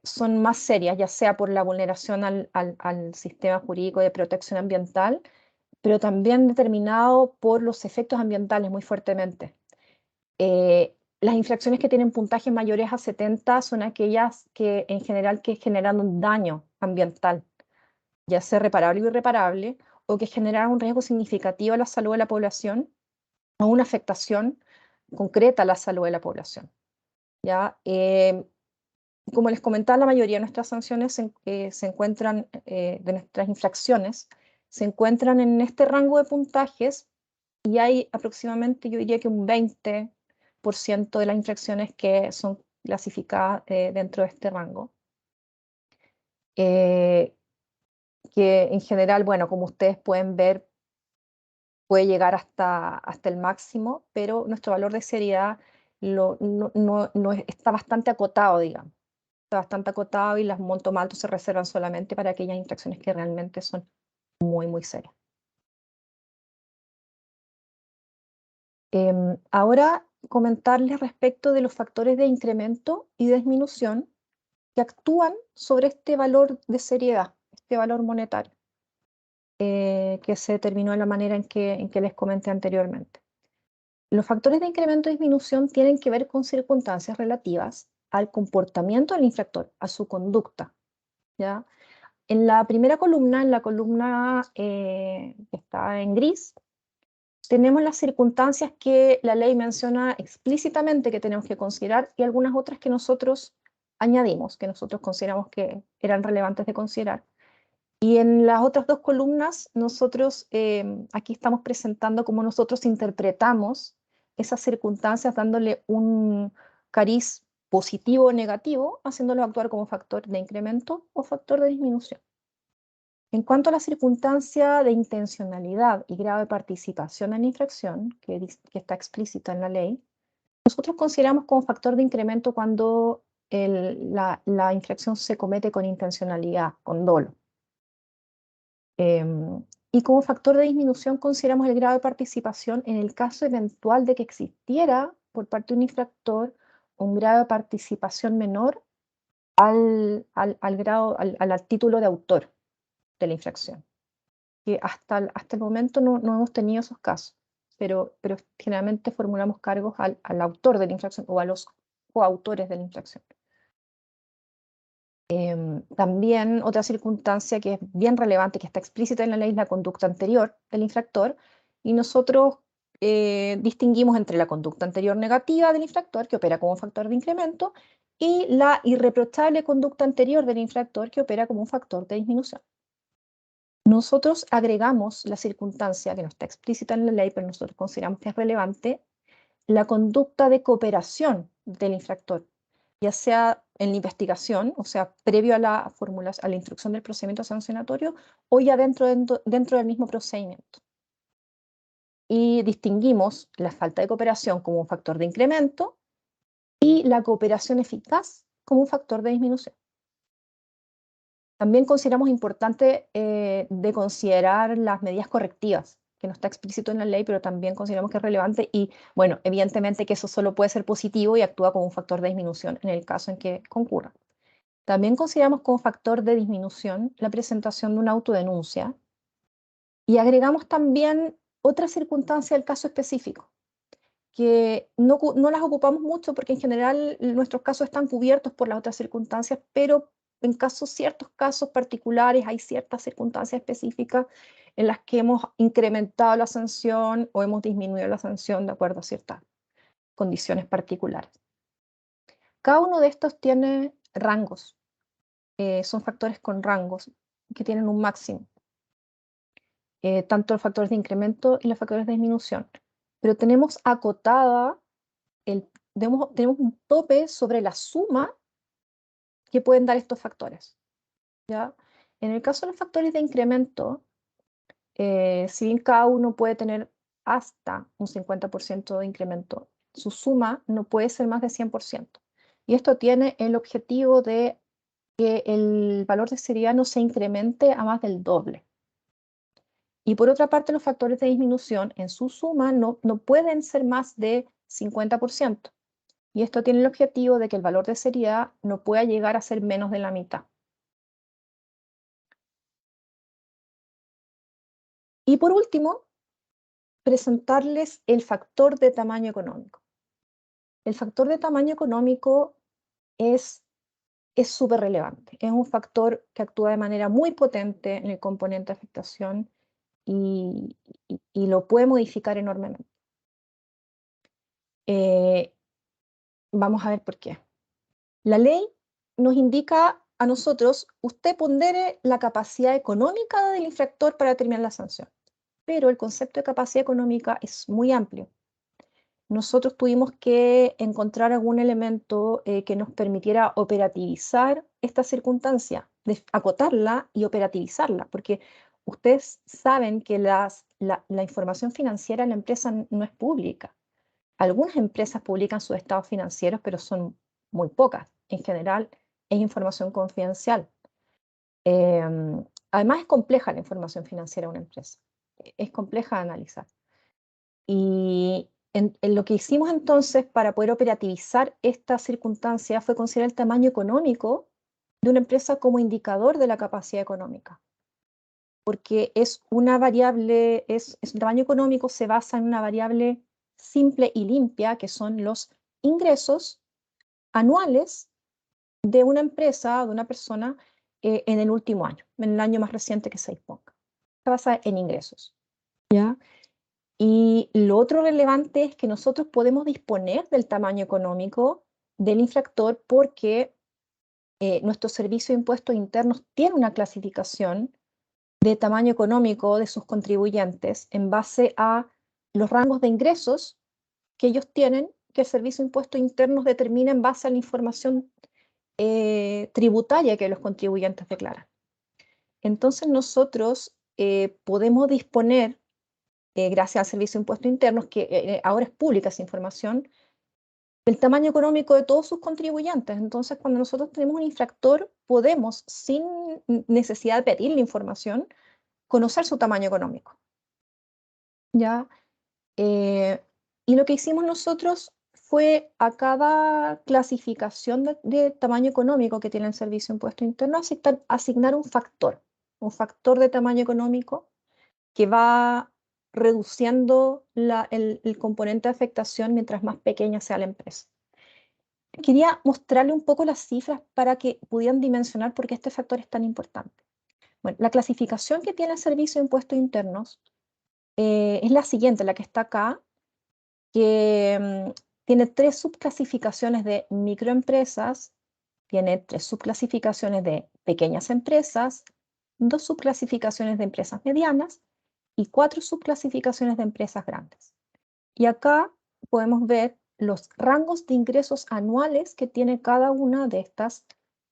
son más serias, ya sea por la vulneración al sistema jurídico de protección ambiental, pero también determinado por los efectos ambientales muy fuertemente. Las infracciones que tienen puntajes mayores a 70 son aquellas que en general que generan un daño ambiental, ya sea reparable o irreparable, o que generan un riesgo significativo a la salud de la población o una afectación concreta a la salud de la población. ¿Ya? Como les comentaba, la mayoría de nuestras sanciones se encuentran, de nuestras infracciones, se encuentran en este rango de puntajes y hay aproximadamente, yo diría que un 20% de las infracciones que son clasificadas dentro de este rango. Que en general, bueno, como ustedes pueden ver, puede llegar hasta el máximo, pero nuestro valor de seriedad está bastante acotado, digamos. Está bastante acotado y los montos más altos se reservan solamente para aquellas infracciones que realmente son muy, muy serias. Ahora comentarles respecto de los factores de incremento y de disminución que actúan sobre este valor de seriedad, este valor monetario, que se determinó de la manera en que les comenté anteriormente. Los factores de incremento y disminución tienen que ver con circunstancias relativas al comportamiento del infractor, a su conducta, ¿ya? En la primera columna, en la columna que está en gris, tenemos las circunstancias que la ley menciona explícitamente que tenemos que considerar y algunas otras que nosotros añadimos, que nosotros consideramos que eran relevantes de considerar. Y en las otras dos columnas, nosotros aquí estamos presentando cómo nosotros interpretamos esas circunstancias, dándole un cariz positivo o negativo, haciéndolo actuar como factor de incremento o factor de disminución. En cuanto a la circunstancia de intencionalidad y grado de participación en la infracción, que está explícita en la ley, nosotros consideramos como factor de incremento cuando la infracción se comete con intencionalidad, con dolo. Y como factor de disminución consideramos el grado de participación en el caso eventual de que existiera por parte de un infractor un grado de participación menor al título de autor de la infracción. Que hasta el momento no hemos tenido esos casos, pero generalmente formulamos cargos al autor de la infracción o a los coautores de la infracción. También otra circunstancia que es bien relevante, que está explícita en la ley, es la conducta anterior del infractor, y nosotros distinguimos entre la conducta anterior negativa del infractor, que opera como factor de incremento, y la irreprochable conducta anterior del infractor, que opera como un factor de disminución. Nosotros agregamos la circunstancia que no está explícita en la ley, pero nosotros consideramos que es relevante, la conducta de cooperación del infractor, ya sea en la investigación, o sea, previo a la instrucción del procedimiento sancionatorio, o ya dentro del mismo procedimiento. Y distinguimos la falta de cooperación como un factor de incremento y la cooperación eficaz como un factor de disminución. También consideramos importante de considerar las medidas correctivas, que no está explícito en la ley, pero también consideramos que es relevante y, bueno, evidentemente que eso solo puede ser positivo y actúa como un factor de disminución en el caso en que concurra. También consideramos como factor de disminución la presentación de una autodenuncia y agregamos también otra circunstancia del caso específico, que no las ocupamos mucho porque en general nuestros casos están cubiertos por las otras circunstancias, pero en ciertos casos particulares hay ciertas circunstancias específicas en las que hemos incrementado la sanción o hemos disminuido la sanción de acuerdo a ciertas condiciones particulares. Cada uno de estos tiene rangos, son factores con rangos que tienen un máximo, tanto los factores de incremento y los factores de disminución, pero tenemos acotada tenemos un tope sobre la suma que pueden dar estos factores, ¿ya? En el caso de los factores de incremento, si bien cada uno puede tener hasta un 50% de incremento, su suma no puede ser más de 100%. Y esto tiene el objetivo de que el valor de seriedad no se incremente a más del doble. Y por otra parte, los factores de disminución en su suma no pueden ser más de 50%. Y esto tiene el objetivo de que el valor de seriedad no pueda llegar a ser menos de la mitad. Y por último, presentarles el factor de tamaño económico. El factor de tamaño económico es súper relevante. Es un factor que actúa de manera muy potente en el componente de afectación y lo puede modificar enormemente. Vamos a ver por qué. La ley nos indica a nosotros, usted pondere la capacidad económica del infractor para determinar la sanción. Pero el concepto de capacidad económica es muy amplio. Nosotros tuvimos que encontrar algún elemento que nos permitiera operativizar esta circunstancia, acotarla y operativizarla, porque ustedes saben que la información financiera en la empresa no es pública. Algunas empresas publican sus estados financieros, pero son muy pocas. En general, es información confidencial. Además, es compleja la información financiera de una empresa. Es compleja de analizar. Y en lo que hicimos entonces para poder operativizar esta circunstancia fue considerar el tamaño económico de una empresa como indicador de la capacidad económica. Porque es una variable, el tamaño económico se basa en una variable simple y limpia, que son los ingresos anuales de una empresa, de una persona, en el último año, en el año más reciente que se disponga. Se basa en ingresos, ¿ya? Y lo otro relevante es que nosotros podemos disponer del tamaño económico del infractor porque nuestro Servicio de Impuestos Internos tiene una clasificación de tamaño económico de sus contribuyentes en base a los rangos de ingresos que ellos tienen, que el Servicio de Impuestos Internos determina en base a la información tributaria que los contribuyentes declaran. Entonces nosotros podemos disponer, gracias al Servicio de Impuestos Internos, que ahora es pública esa información, del tamaño económico de todos sus contribuyentes. Entonces, cuando nosotros tenemos un infractor, podemos, sin necesidad de pedir la información, conocer su tamaño económico. ¿Ya? Y lo que hicimos nosotros fue a cada clasificación de tamaño económico que tiene el Servicio de Impuesto Interno asignar un factor de tamaño económico que va reduciendo el componente de afectación mientras más pequeña sea la empresa. Quería mostrarle un poco las cifras para que pudieran dimensionar por qué este factor es tan importante. Bueno, la clasificación que tiene el Servicio de Impuestos Internos es la siguiente, la que está acá, que tiene 3 subclasificaciones de microempresas, tiene 3 subclasificaciones de pequeñas empresas, 2 subclasificaciones de empresas medianas y 4 subclasificaciones de empresas grandes. Y acá podemos ver los rangos de ingresos anuales que tiene cada una de estas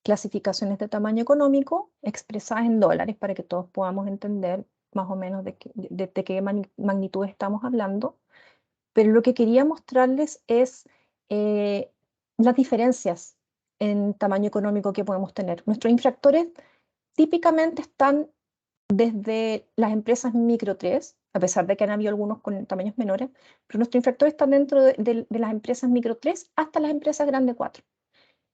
clasificaciones de tamaño económico expresadas en dólares para que todos podamos entender más o menos de qué magnitud estamos hablando. Pero lo que quería mostrarles es las diferencias en tamaño económico que podemos tener. Nuestros infractores típicamente están desde las empresas micro 3, a pesar de que han habido algunos con tamaños menores, pero nuestros infractores están dentro de las empresas micro 3 hasta las empresas grande 4.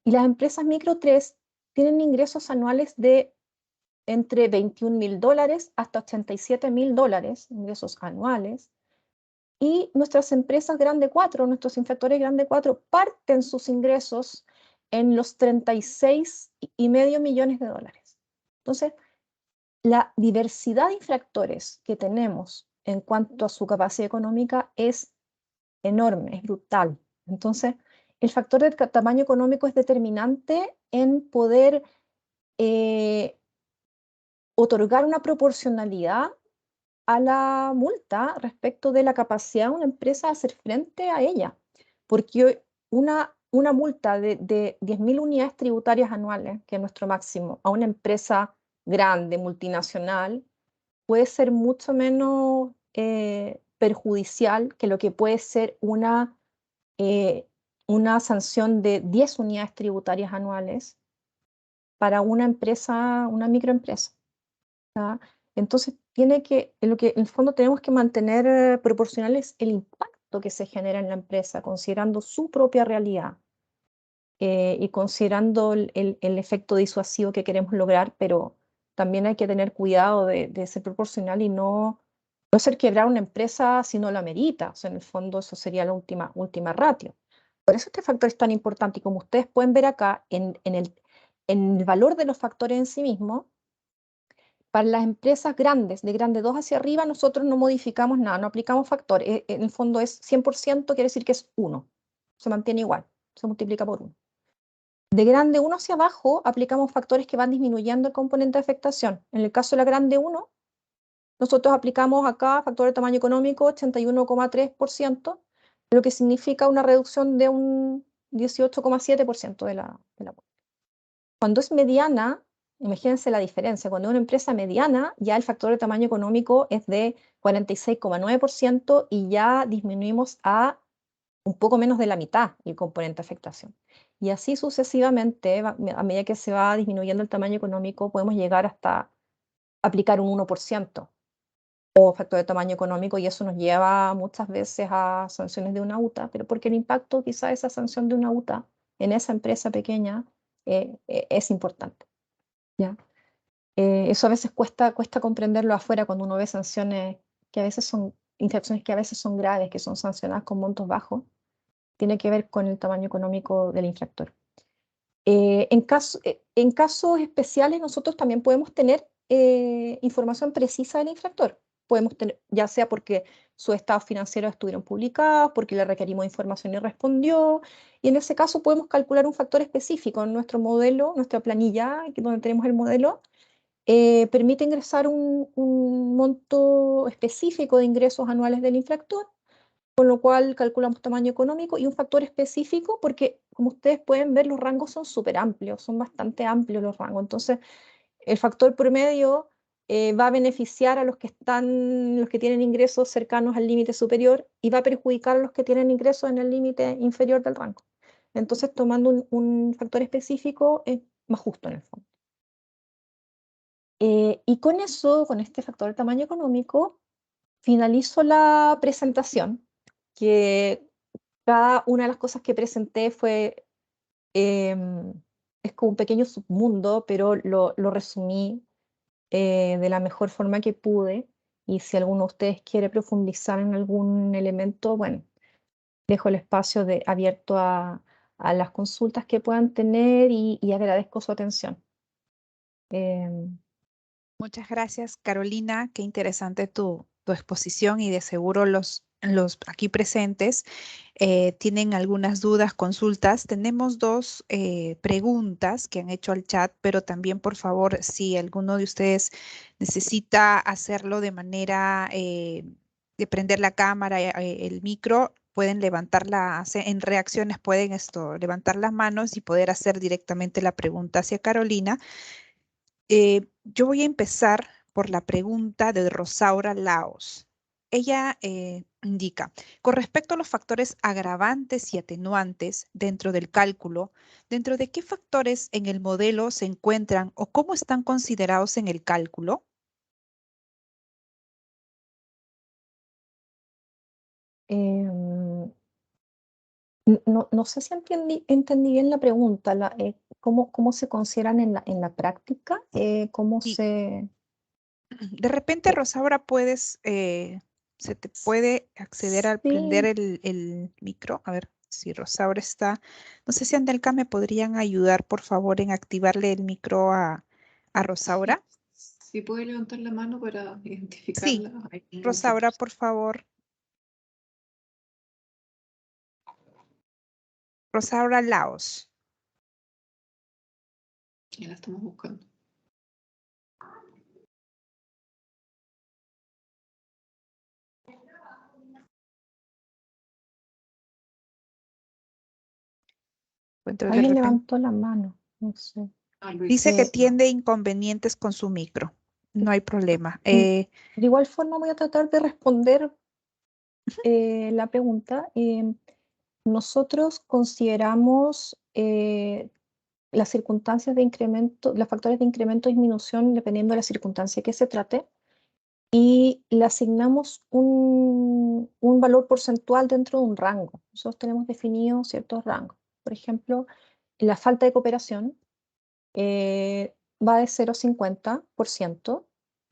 Y las empresas micro 3 tienen ingresos anuales de entre $21.000 hasta $87.000, ingresos anuales. Y nuestras empresas grande 4, nuestros infractores grande 4, parten sus ingresos en los $36,5 millones. Entonces, la diversidad de infractores que tenemos en cuanto a su capacidad económica es enorme, es brutal. Entonces, el factor de tamaño económico es determinante en poder otorgar una proporcionalidad a la multa respecto de la capacidad de una empresa de hacer frente a ella. Porque una multa de 10.000 unidades tributarias anuales, que es nuestro máximo, a una empresa grande, multinacional, puede ser mucho menos perjudicial que lo que puede ser una una sanción de 10 unidades tributarias anuales para una empresa, una microempresa. ¿Ya? Entonces, lo que en el fondo tenemos que mantener proporcional es el impacto que se genera en la empresa, considerando su propia realidad y considerando el efecto disuasivo que queremos lograr, pero también hay que tener cuidado de ser proporcional y no hacer quebrar una empresa si no la amerita. O sea, en el fondo eso sería la última ratio. Por eso este factor es tan importante y como ustedes pueden ver acá, en el valor de los factores en sí mismos, para las empresas grandes, de grande 2 hacia arriba, nosotros no modificamos nada, no aplicamos factores. En el fondo es 100%, quiere decir que es 1. Se mantiene igual, se multiplica por 1. De grande 1 hacia abajo, aplicamos factores que van disminuyendo el componente de afectación. En el caso de la grande 1, nosotros aplicamos acá factor de tamaño económico 81,3%, lo que significa una reducción de un 18,7% de la muerte. Cuando es mediana, imagínense la diferencia, cuando es una empresa mediana, ya el factor de tamaño económico es de 46,9% y ya disminuimos a un poco menos de la mitad el componente de afectación. Y así sucesivamente, a medida que se va disminuyendo el tamaño económico, podemos llegar hasta aplicar un 1% o factor de tamaño económico, y eso nos lleva muchas veces a sanciones de una UTA, pero porque el impacto quizá de esa sanción de una UTA en esa empresa pequeña es importante. ¿Ya? Eso a veces cuesta comprenderlo afuera cuando uno ve sanciones que a veces son infracciones que a veces son graves, que son sancionadas con montos bajos. Tiene que ver con el tamaño económico del infractor. En casos especiales, nosotros también podemos tener información precisa del infractor. Podemos tener, ya sea porque sus estados financieros estuvieron publicados, porque le requerimos información y respondió, y en ese caso podemos calcular un factor específico en nuestro modelo, nuestra planilla, donde tenemos el modelo, permite ingresar un monto específico de ingresos anuales del infractor, con lo cual calculamos tamaño económico y un factor específico, porque como ustedes pueden ver, los rangos son súper amplios, son bastante amplios los rangos. Entonces, el factor promedio va a beneficiar a los que tienen ingresos cercanos al límite superior y va a perjudicar a los que tienen ingresos en el límite inferior del rango. Entonces, tomando un factor específico es más justo en el fondo. Y con eso, con este factor de tamaño económico, finalizo la presentación, que cada una de las cosas que presenté es como un pequeño submundo, pero lo resumí de la mejor forma que pude. Y si alguno de ustedes quiere profundizar en algún elemento, bueno, dejo el espacio abierto a las consultas que puedan tener y agradezco su atención. Muchas gracias, Carolina. Qué interesante tu exposición y de seguro los aquí presentes tienen algunas dudas, consultas. Tenemos dos preguntas que han hecho al chat, pero también, por favor, si alguno de ustedes necesita hacerlo de manera de prender la cámara, el micro, pueden en reacciones pueden levantar las manos y poder hacer directamente la pregunta hacia Carolina. Yo voy a empezar por la pregunta de Rosaura Laos. Ella indica, con respecto a los factores agravantes y atenuantes dentro del cálculo, ¿dentro de qué factores en el modelo se encuentran o cómo están considerados en el cálculo? No sé si entendí bien la pregunta, ¿cómo se consideran en la práctica? ¿Cómo Sí. se...? De repente, Rosaura, se te puede acceder al prender Sí, el micro. A ver si Rosaura está. No sé si Andelka me podrían ayudar, por favor, en activarle el micro a Rosaura. Si puede levantar la mano para Sí, identificarla. Ahí, un momentito. Rosaura, por favor. Rosaura Laos. Ya la estamos buscando. Entonces, de alguien repente, levantó la mano, no sé. Luis. dice que Eh, tiene inconvenientes con su micro. No hay problema. De igual forma voy a tratar de responder la pregunta. nosotros consideramos las circunstancias de incremento, los factores de incremento o disminución dependiendo de la circunstancia que se trate, y le asignamos un valor porcentual dentro de un rango. Nosotros tenemos definido ciertos rangos. Por ejemplo, la falta de cooperación va de 0 a 50%,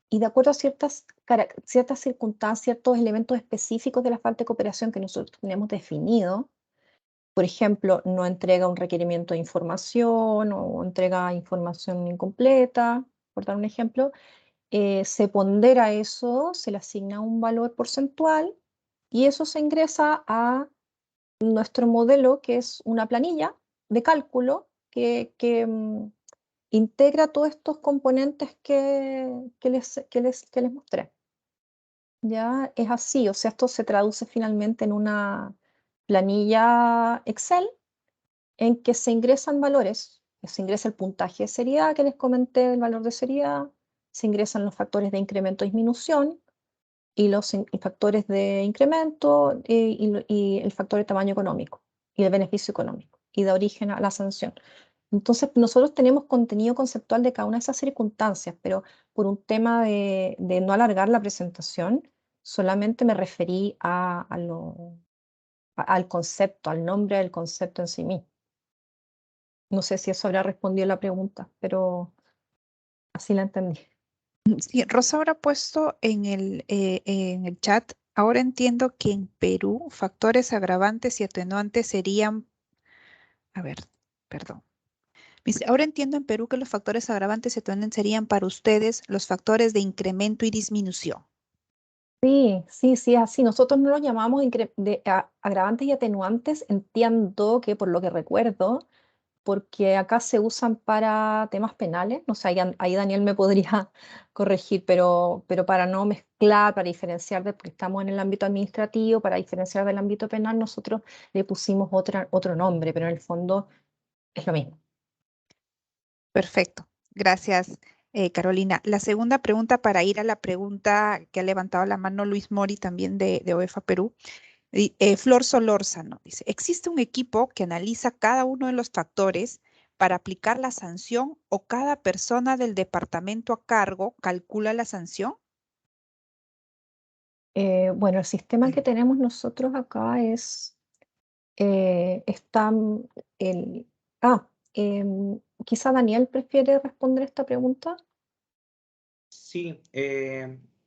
y de acuerdo a ciertas circunstancias, ciertos elementos específicos de la falta de cooperación que nosotros tenemos definido, por ejemplo, no entrega un requerimiento de información o entrega información incompleta, por dar un ejemplo, se pondera eso, se le asigna un valor porcentual y eso se ingresa a nuestro modelo, que es una planilla de cálculo que integra todos estos componentes que les mostré. Ya es así, o sea, esto se traduce finalmente en una planilla Excel en que se ingresan valores, se ingresa el puntaje de seriedad que les comenté del valor de seriedad, se ingresan los factores de incremento o disminución y los factores de incremento y el factor de tamaño económico y de beneficio económico y de origen a la sanción. Entonces, nosotros tenemos contenido conceptual de cada una de esas circunstancias, pero por un tema de no alargar la presentación, solamente me referí al concepto, al nombre del concepto en sí mismo. No sé si eso habrá respondido la pregunta, pero así la entendí. Sí, Rosa habrá puesto en el chat, ahora entiendo que en Perú factores agravantes y atenuantes serían, a ver, perdón. Dice, ahora entiendo en Perú que los factores agravantes y atenuantes serían para ustedes los factores de incremento y disminución. Sí, es así. Nosotros no los llamamos agravantes y atenuantes, entiendo que por lo que recuerdo, porque acá se usan para temas penales, no sé, ahí Daniel me podría corregir, pero para no mezclar, para diferenciar, porque estamos en el ámbito administrativo, para diferenciar del ámbito penal, nosotros le pusimos otro nombre, pero en el fondo es lo mismo. Perfecto. Gracias, Carolina. La segunda pregunta, para ir a la pregunta que ha levantado la mano Luis Mori, también de OEFA Perú. Flor Solórzano dice, ¿existe un equipo que analiza cada uno de los factores para aplicar la sanción o cada persona del departamento a cargo calcula la sanción? Bueno, el sistema que tenemos nosotros acá es, está el... quizá Daniel prefiere responder esta pregunta. Sí,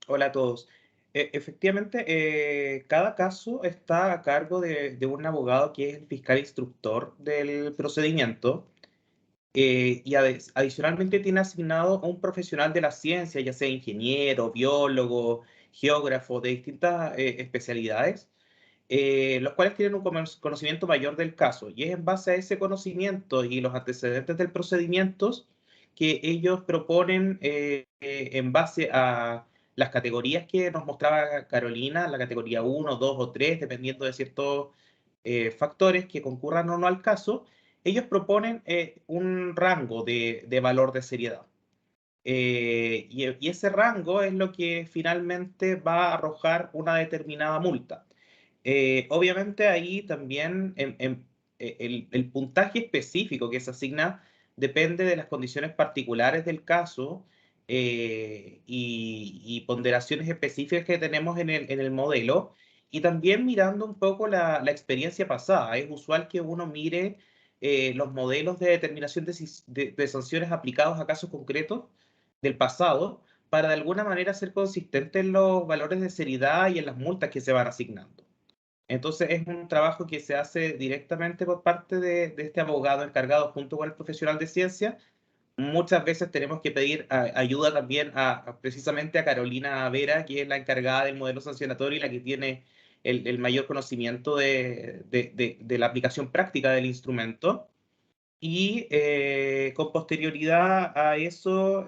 hola a todos. Efectivamente, cada caso está a cargo de un abogado que es el fiscal instructor del procedimiento, y adicionalmente tiene asignado a un profesional de la ciencia, ya sea ingeniero, biólogo, geógrafo, de distintas especialidades, los cuales tienen un conocimiento mayor del caso. Y es en base a ese conocimiento y los antecedentes del procedimiento que ellos proponen, en base a las categorías que nos mostraba Carolina, la categoría 1, 2 o 3, dependiendo de ciertos factores que concurran o no al caso, ellos proponen un rango de valor de seriedad. Y ese rango es lo que finalmente va a arrojar una determinada multa. Obviamente ahí también el puntaje específico que se asigna depende de las condiciones particulares del caso, y ponderaciones específicas que tenemos en el modelo, y también mirando un poco la experiencia pasada. Es usual que uno mire los modelos de determinación de sanciones aplicados a casos concretos del pasado para de alguna manera ser consistente en los valores de seriedad y en las multas que se van asignando. Entonces es un trabajo que se hace directamente por parte de este abogado encargado junto con el profesional de ciencia. Muchas veces tenemos que pedir ayuda también precisamente a Carolina Vera, que es la encargada del modelo sancionatorio y la que tiene el mayor conocimiento de la aplicación práctica del instrumento. Y con posterioridad a eso,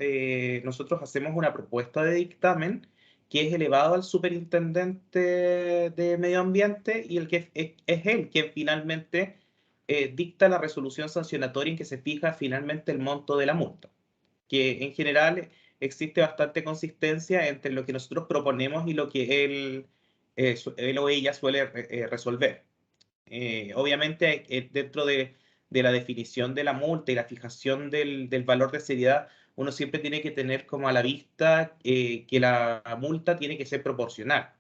nosotros hacemos una propuesta de dictamen que es elevado al superintendente de medio ambiente, y el que es él quien finalmente dicta la resolución sancionatoria en que se fija finalmente el monto de la multa, que en general existe bastante consistencia entre lo que nosotros proponemos y lo que él o ella suele resolver. Obviamente, dentro de la definición de la multa y la fijación del valor de seriedad, uno siempre tiene que tener como a la vista que la multa tiene que ser proporcional.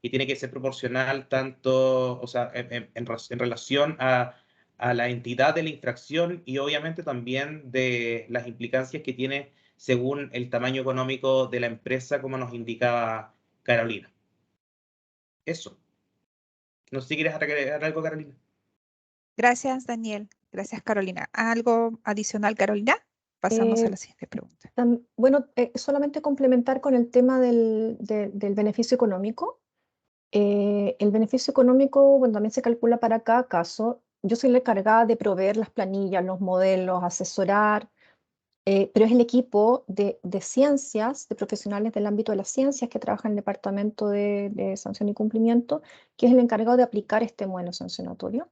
Y tiene que ser proporcional tanto, o sea, en relación a la entidad de la infracción y obviamente también de las implicancias que tiene según el tamaño económico de la empresa, como nos indicaba Carolina. Eso. No sé si quieres agregar algo, Carolina. Gracias, Daniel. Gracias, Carolina. ¿Algo adicional, Carolina? Pasamos a la siguiente pregunta. Bueno, solamente complementar con el tema del beneficio económico. El beneficio económico, bueno, también se calcula para cada caso. Yo soy la encargada de proveer las planillas, los modelos, asesorar, pero es el equipo de ciencias, de profesionales del ámbito de las ciencias que trabaja en el Departamento de Sanción y Cumplimiento, que es el encargado de aplicar este modelo sancionatorio.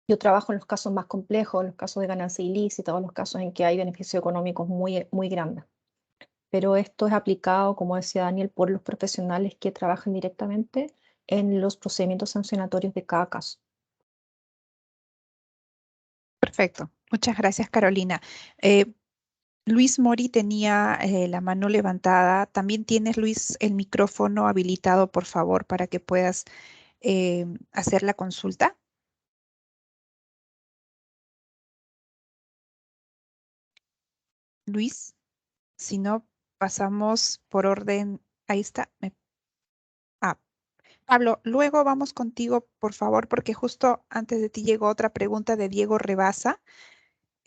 Yo trabajo en los casos más complejos, en los casos de ganancia ilícita, o en los casos en que hay beneficios económicos muy, muy grandes. Pero esto es aplicado, como decía Daniel, por los profesionales que trabajan directamente en los procedimientos sancionatorios de cada caso. Perfecto. Muchas gracias, Carolina. Luis Mori tenía la mano levantada. También tienes, Luis, el micrófono habilitado, por favor, para que puedas hacer la consulta. Luis, si no, pasamos por orden. Ahí está. Pablo, luego vamos contigo, por favor, porque justo antes de ti llegó otra pregunta de Diego Rebasa.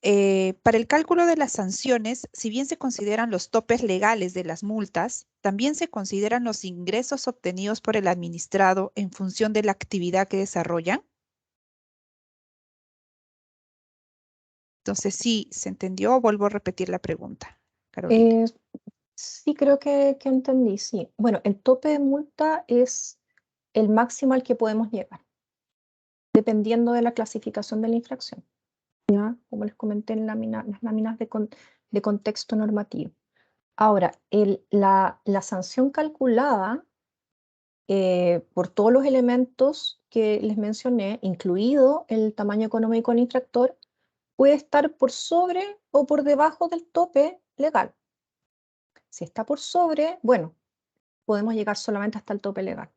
Para el cálculo de las sanciones, si bien se consideran los topes legales de las multas, también se consideran los ingresos obtenidos por el administrado en función de la actividad que desarrollan. Entonces, sí, ¿se entendió? Vuelvo a repetir la pregunta, Carolina. Sí, creo que entendí, sí. Bueno, el tope de multa es el máximo al que podemos llegar, dependiendo de la clasificación de la infracción, ¿ya? Como les comenté en las láminas de contexto normativo. Ahora, la sanción calculada por todos los elementos que les mencioné, incluido el tamaño económico del infractor, puede estar por sobre o por debajo del tope legal. Si está por sobre, bueno, podemos llegar solamente hasta el tope legal.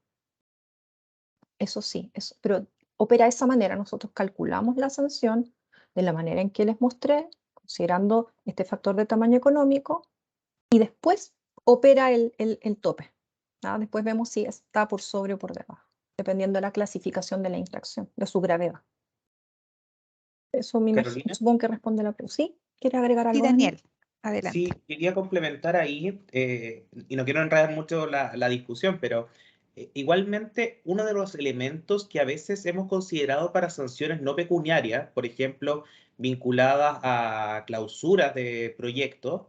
Eso sí, pero opera de esa manera. Nosotros calculamos la sanción de la manera en que les mostré, considerando este factor de tamaño económico, y después opera el tope. ¿Ah? Después vemos si está por sobre o por debajo, dependiendo de la clasificación de la infracción, de su gravedad. Eso me imagino, Carolina. supongo que responde la pregunta. ¿Sí? ¿Quiere agregar algo? Sí, Daniel, adelante. Sí, quería complementar ahí, y no quiero enredar mucho la discusión, pero igualmente uno de los elementos que a veces hemos considerado para sanciones no pecuniarias, por ejemplo, vinculadas a clausuras de proyectos,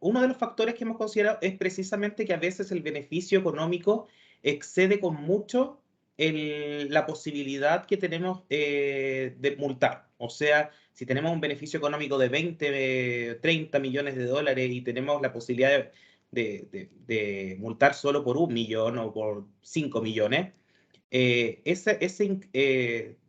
uno de los factores que hemos considerado es precisamente que a veces el beneficio económico excede con mucho la posibilidad que tenemos de multar. O sea, si tenemos un beneficio económico de 20, 30 millones de dólares y tenemos la posibilidad de multar solo por 1 millón o por 5 millones, ese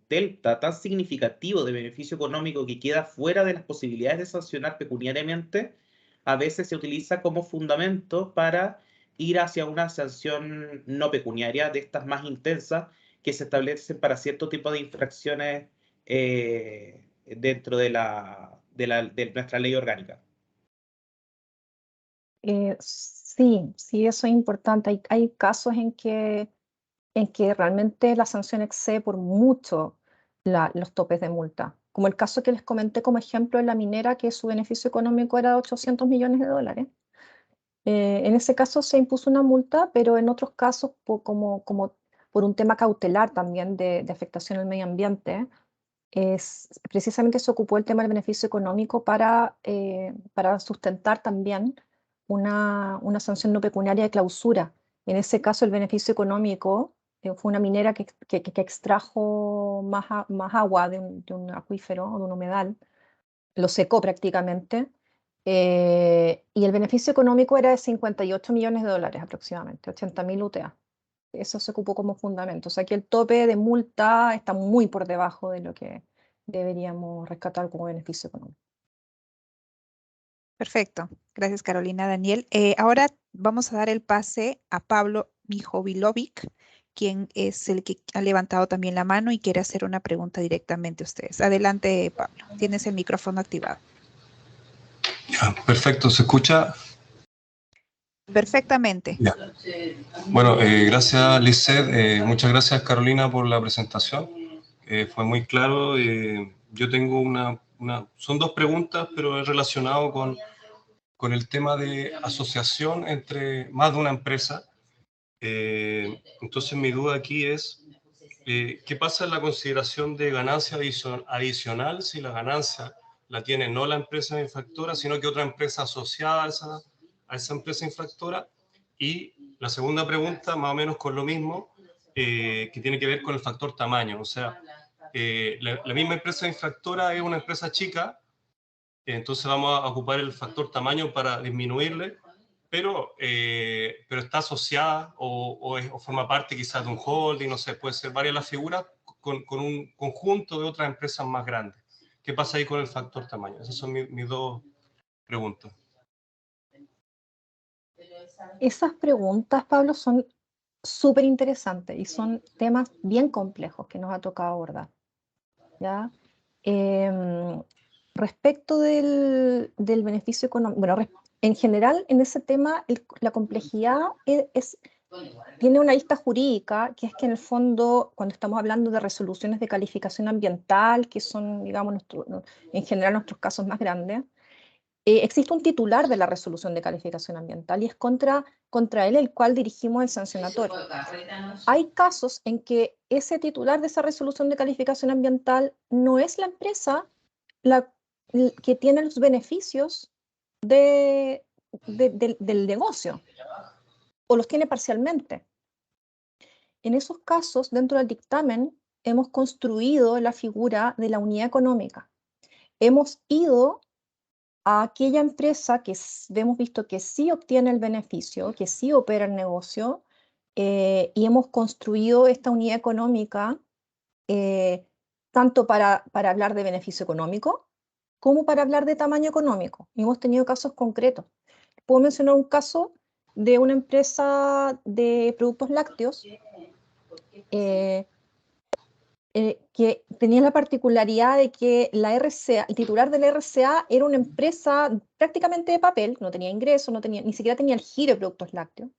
delta tan significativo de beneficio económico que queda fuera de las posibilidades de sancionar pecuniariamente, a veces se utiliza como fundamento para ir hacia una sanción no pecuniaria de estas más intensas que se establecen para cierto tipo de infracciones dentro de nuestra ley orgánica. Sí, eso es importante. Hay casos en que realmente la sanción excede por mucho los topes de multa. Como el caso que les comenté como ejemplo de la minera, que su beneficio económico era de 800 millones de dólares. En ese caso se impuso una multa, pero en otros casos, como por un tema cautelar también de afectación al medio ambiente, precisamente se ocupó el tema del beneficio económico para sustentar también una sanción no pecuniaria de clausura. En ese caso, el beneficio económico fue una minera que extrajo más agua de un acuífero o de un humedal, lo secó prácticamente, y el beneficio económico era de 58 millones de dólares aproximadamente, 80.000 UTA. Eso se ocupó como fundamento. O sea que el tope de multa está muy por debajo de lo que deberíamos rescatar como beneficio económico. Perfecto. Gracias, Carolina. Daniel. Ahora vamos a dar el pase a Pablo Mijovilovic, quien es el que ha levantado también la mano y quiere hacer una pregunta directamente a ustedes. Adelante, Pablo. Tienes el micrófono activado. Ya, perfecto, ¿se escucha? Perfectamente. Ya. Bueno, gracias, Lisset. Muchas gracias, Carolina, por la presentación. Fue muy claro. Yo tengo son dos preguntas, pero es relacionado con el tema de asociación entre más de una empresa. Entonces, mi duda aquí es, ¿qué pasa en la consideración de ganancia adicional si la ganancia la tiene no la empresa infractora, sino que otra empresa asociada a esa empresa infractora? Y la segunda pregunta, más o menos con lo mismo, que tiene que ver con el factor tamaño. O sea, la misma empresa infractora es una empresa chica, entonces vamos a ocupar el factor tamaño para disminuirle, pero está asociada o forma parte quizás de un holding, no sé, puede ser varias las figuras con un conjunto de otras empresas más grandes. ¿Qué pasa ahí con el factor tamaño? Esas son mis dos preguntas. Esas preguntas, Pablo, son súper interesantes y son temas bien complejos que nos ha tocado abordar, ¿ya? Respecto del beneficio económico, bueno, en general en ese tema la complejidad tiene una lista jurídica, que es que en el fondo, cuando estamos hablando de resoluciones de calificación ambiental, que son, digamos, en general nuestros casos más grandes, existe un titular de la resolución de calificación ambiental y es contra él el cual dirigimos el sancionatorio. Hay casos en que ese titular de esa resolución de calificación ambiental no es la empresa que tiene los beneficios del negocio o los tiene parcialmente. En esos casos, dentro del dictamen, hemos construido la figura de la unidad económica. Hemos ido a aquella empresa que hemos visto que sí obtiene el beneficio, que sí opera el negocio, y hemos construido esta unidad económica tanto para hablar de beneficio económico como para hablar de tamaño económico. Y hemos tenido casos concretos. Puedo mencionar un caso de una empresa de productos lácteos que tenía la particularidad de que el titular de la RCA era una empresa prácticamente de papel, no tenía ingresos, ni siquiera tenía el giro de productos lácteos,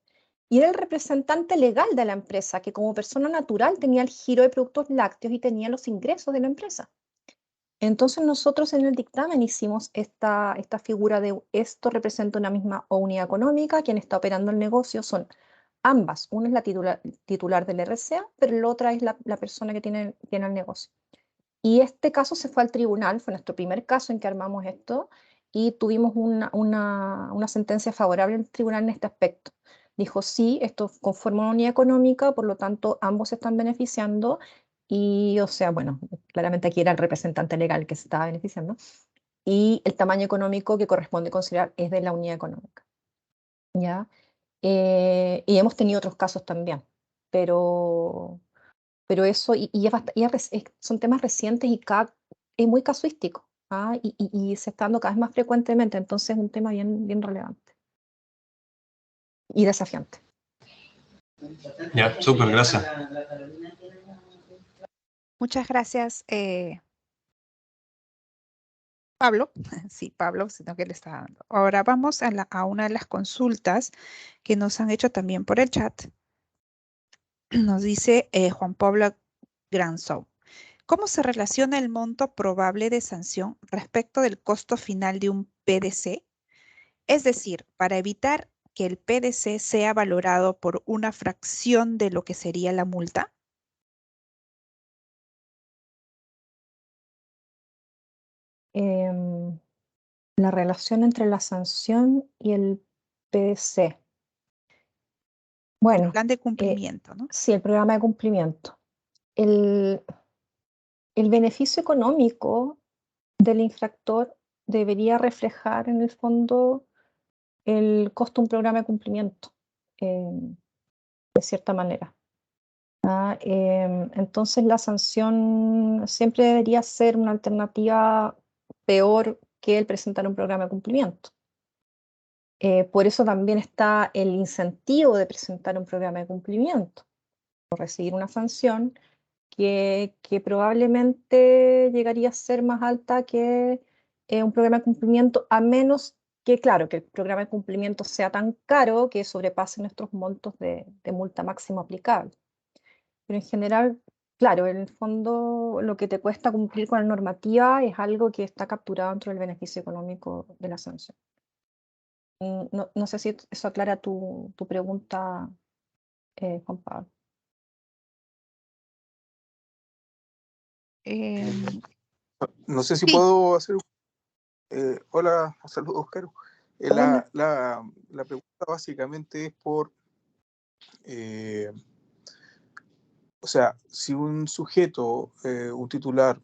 y era el representante legal de la empresa, que como persona natural tenía el giro de productos lácteos y tenía los ingresos de la empresa. Entonces nosotros en el dictamen hicimos esta figura de esto representa una misma unidad económica, quien está operando el negocio son ambas, una es la titular del RCA, pero la otra es la persona que tiene el negocio. Y este caso se fue al tribunal, fue nuestro primer caso en que armamos esto, y tuvimos una sentencia favorable en el tribunal en este aspecto. Dijo, sí, esto conforma una unidad económica, por lo tanto, ambos se están beneficiando, y, o sea, bueno, claramente aquí era el representante legal que se estaba beneficiando, y el tamaño económico que corresponde considerar es de la unidad económica, ¿ya? Y hemos tenido otros casos también, pero eso, son temas recientes y es muy casuístico, ¿ah? Y se está dando cada vez más frecuentemente, entonces es un tema bien, bien relevante y desafiante. Ya, súper, gracias. Muchas gracias, Pablo. Sí, Pablo, sino que le está dando. Ahora vamos a una de las consultas que nos han hecho también por el chat. Nos dice Juan Pablo Granzow. ¿Cómo se relaciona el monto probable de sanción respecto del costo final de un PDC? Es decir, para evitar que el PDC sea valorado por una fracción de lo que sería la multa. La relación entre la sanción y el PDC. Bueno, El plan de cumplimiento, ¿no? sí, el programa de cumplimiento. El beneficio económico del infractor debería reflejar en el fondo el costo de un programa de cumplimiento, de cierta manera. Entonces la sanción siempre debería ser una alternativa peor que el presentar un programa de cumplimiento. Por eso también está el incentivo de presentar un programa de cumplimiento, o recibir una sanción que probablemente llegaría a ser más alta que un programa de cumplimiento, a menos que, claro, que el programa de cumplimiento sea tan caro que sobrepase nuestros montos de multa máximo aplicable. Pero en general, claro, en el fondo lo que te cuesta cumplir con la normativa es algo que está capturado dentro del beneficio económico de la sanción. No sé si eso aclara tu pregunta, Juan Pablo. No sé si Sí. puedo hacer... hola, saludos, Caro. Hola. La pregunta básicamente es por... o sea, si un sujeto, un titular,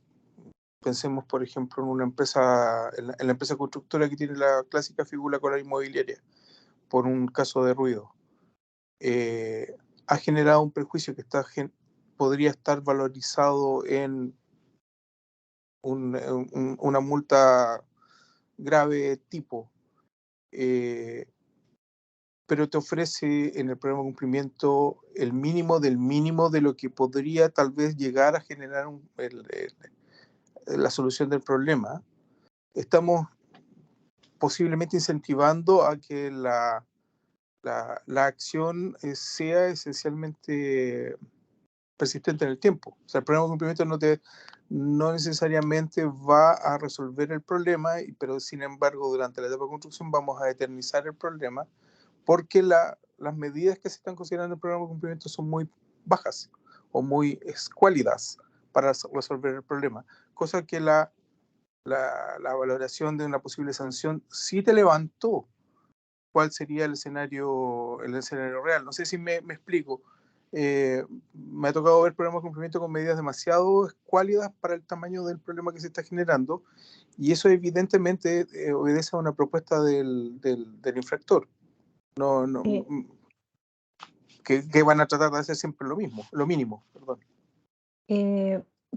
pensemos por ejemplo en una empresa, en la empresa constructora que tiene la clásica figura con la inmobiliaria, por un caso de ruido, ha generado un perjuicio que podría estar valorizado en una multa grave tipo, pero te ofrece en el programa de cumplimiento el mínimo del mínimo de lo que podría tal vez llegar a generar la solución del problema. Estamos posiblemente incentivando a que la acción sea esencialmente persistente en el tiempo. O sea, el programa de cumplimiento no necesariamente va a resolver el problema, pero sin embargo durante la etapa de construcción vamos a eternizar el problema porque las medidas que se están considerando en el programa de cumplimiento son muy bajas o muy escuálidas para resolver el problema, cosa que la valoración de una posible sanción sí te levantó cuál sería el escenario real. No sé si me explico. Me ha tocado ver programas de cumplimiento con medidas demasiado escuálidas para el tamaño del problema que se está generando, y eso evidentemente obedece a una propuesta del infractor. Que van a tratar de hacer siempre lo mínimo, perdón.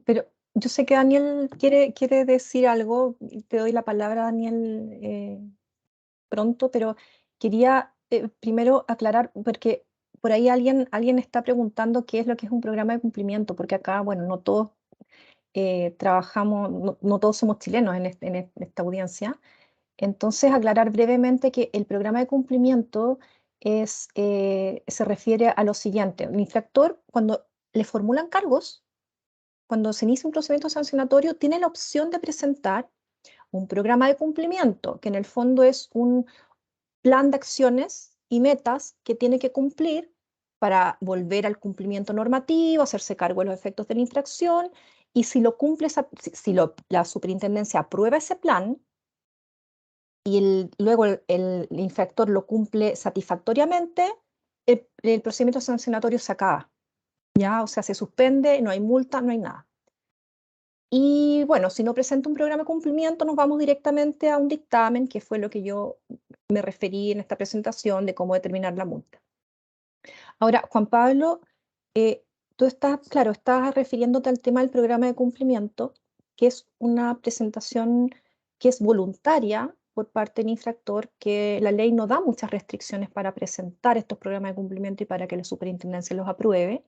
Pero yo sé que Daniel quiere decir algo, te doy la palabra, Daniel, pronto, pero quería primero aclarar, porque por ahí alguien está preguntando qué es lo que es un programa de cumplimiento, porque acá, bueno, no todos trabajamos, no todos somos chilenos en esta audiencia. Entonces, aclarar brevemente que el programa de cumplimiento se refiere a lo siguiente. El infractor, cuando le formulan cargos, cuando se inicia un procedimiento sancionatorio, tiene la opción de presentar un programa de cumplimiento, que en el fondo es un plan de acciones y metas que tiene que cumplir para volver al cumplimiento normativo, hacerse cargo de los efectos de la infracción, y si lo cumple, la superintendencia aprueba ese plan y luego el infractor lo cumple satisfactoriamente, el procedimiento sancionatorio se acaba, ¿ya? O sea, se suspende, no hay multa, no hay nada. Y bueno, si no presenta un programa de cumplimiento, nos vamos directamente a un dictamen, que fue lo que yo me referí en esta presentación de cómo determinar la multa. Ahora, Juan Pablo, tú estás refiriéndote al tema del programa de cumplimiento, que es una presentación que es voluntaria por parte del infractor, que la ley no da muchas restricciones para presentar estos programas de cumplimiento y para que la superintendencia los apruebe.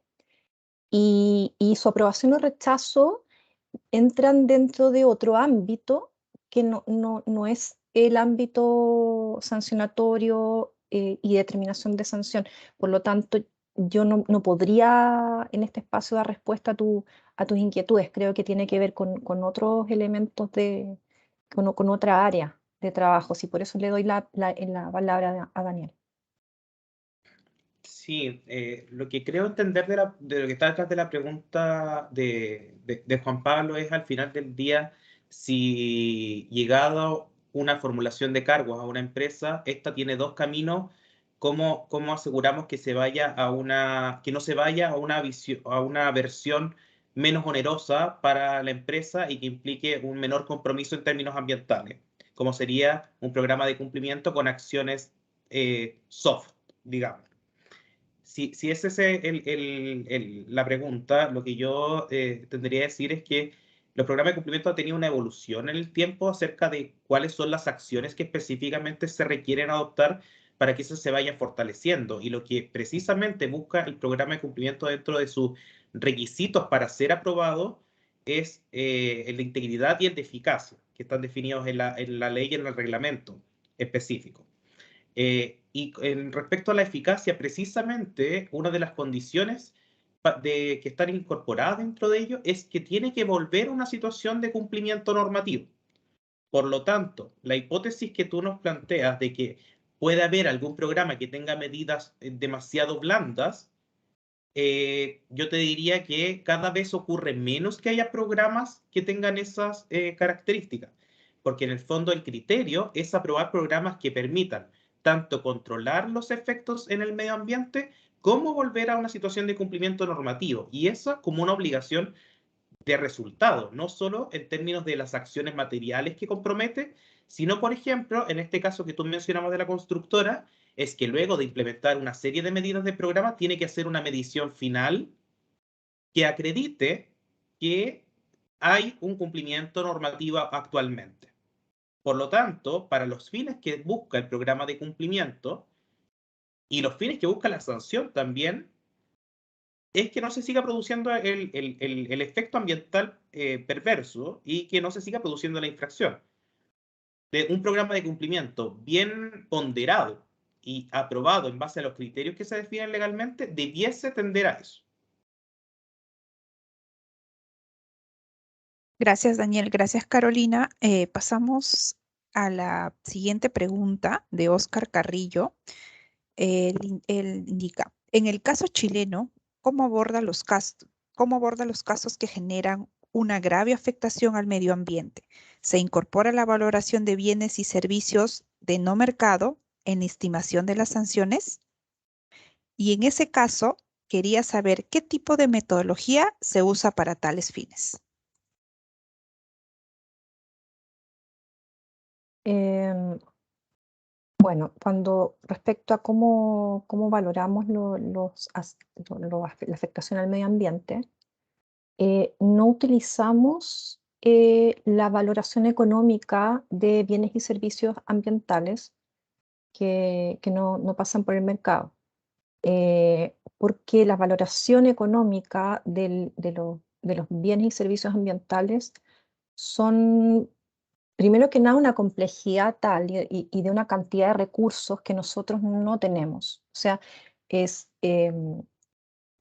Y su aprobación o rechazo entran dentro de otro ámbito que no es el ámbito sancionatorio y determinación de sanción. Por lo tanto, yo no podría en este espacio dar respuesta a tus inquietudes. Creo que tiene que ver con otros elementos con otra área de trabajo. Y por eso le doy la palabra a Daniel. Sí, lo que creo entender de lo que está detrás de la pregunta de Juan Pablo es al final del día si llegado una formulación de cargos a una empresa, esta tiene dos caminos, ¿cómo aseguramos que que no se vaya a una versión menos onerosa para la empresa y que implique un menor compromiso en términos ambientales, como sería un programa de cumplimiento con acciones soft, digamos? si esa es la pregunta, lo que yo tendría que decir es que los programas de cumplimiento han tenido una evolución en el tiempo acerca de cuáles son las acciones que específicamente se requieren adoptar para que eso se vaya fortaleciendo. Y lo que precisamente busca el programa de cumplimiento dentro de sus requisitos para ser aprobado es el de integridad y el de eficacia, que están definidos en la ley y en el reglamento específico. Y respecto a la eficacia, precisamente una de las condiciones que están incorporadas dentro de ello es que tiene que volver a una situación de cumplimiento normativo. Por lo tanto, la hipótesis que tú nos planteas de que puede haber algún programa que tenga medidas demasiado blandas, yo te diría que cada vez ocurre menos que haya programas que tengan esas características, porque en el fondo el criterio es aprobar programas que permitan tanto controlar los efectos en el medio ambiente como volver a una situación de cumplimiento normativo, y eso como una obligación de resultado, no solo en términos de las acciones materiales que compromete, sino, por ejemplo, en este caso que tú mencionabas de la constructora, es que luego de implementar una serie de medidas de programa, tiene que hacer una medición final que acredite que hay un cumplimiento normativo actualmente. Por lo tanto, para los fines que busca el programa de cumplimiento y los fines que busca la sanción también, es que no se siga produciendo el efecto ambiental perverso y que no se siga produciendo la infracción. De un programa de cumplimiento bien ponderado y aprobado en base a los criterios que se definen legalmente, debiese tender a eso. Gracias, Daniel. Gracias, Carolina. Pasamos a la siguiente pregunta de Óscar Carrillo. Él indica, en el caso chileno, ¿cómo aborda los casos que generan una grave afectación al medio ambiente? ¿Se incorpora la valoración de bienes y servicios de no mercado en la estimación de las sanciones? Y en ese caso, quería saber qué tipo de metodología se usa para tales fines. Bueno, respecto a cómo valoramos la afectación al medio ambiente, no utilizamos la valoración económica de bienes y servicios ambientales que no pasan por el mercado, porque la valoración económica de los bienes y servicios ambientales son, primero que nada, una complejidad tal y de una cantidad de recursos que nosotros no tenemos. O sea,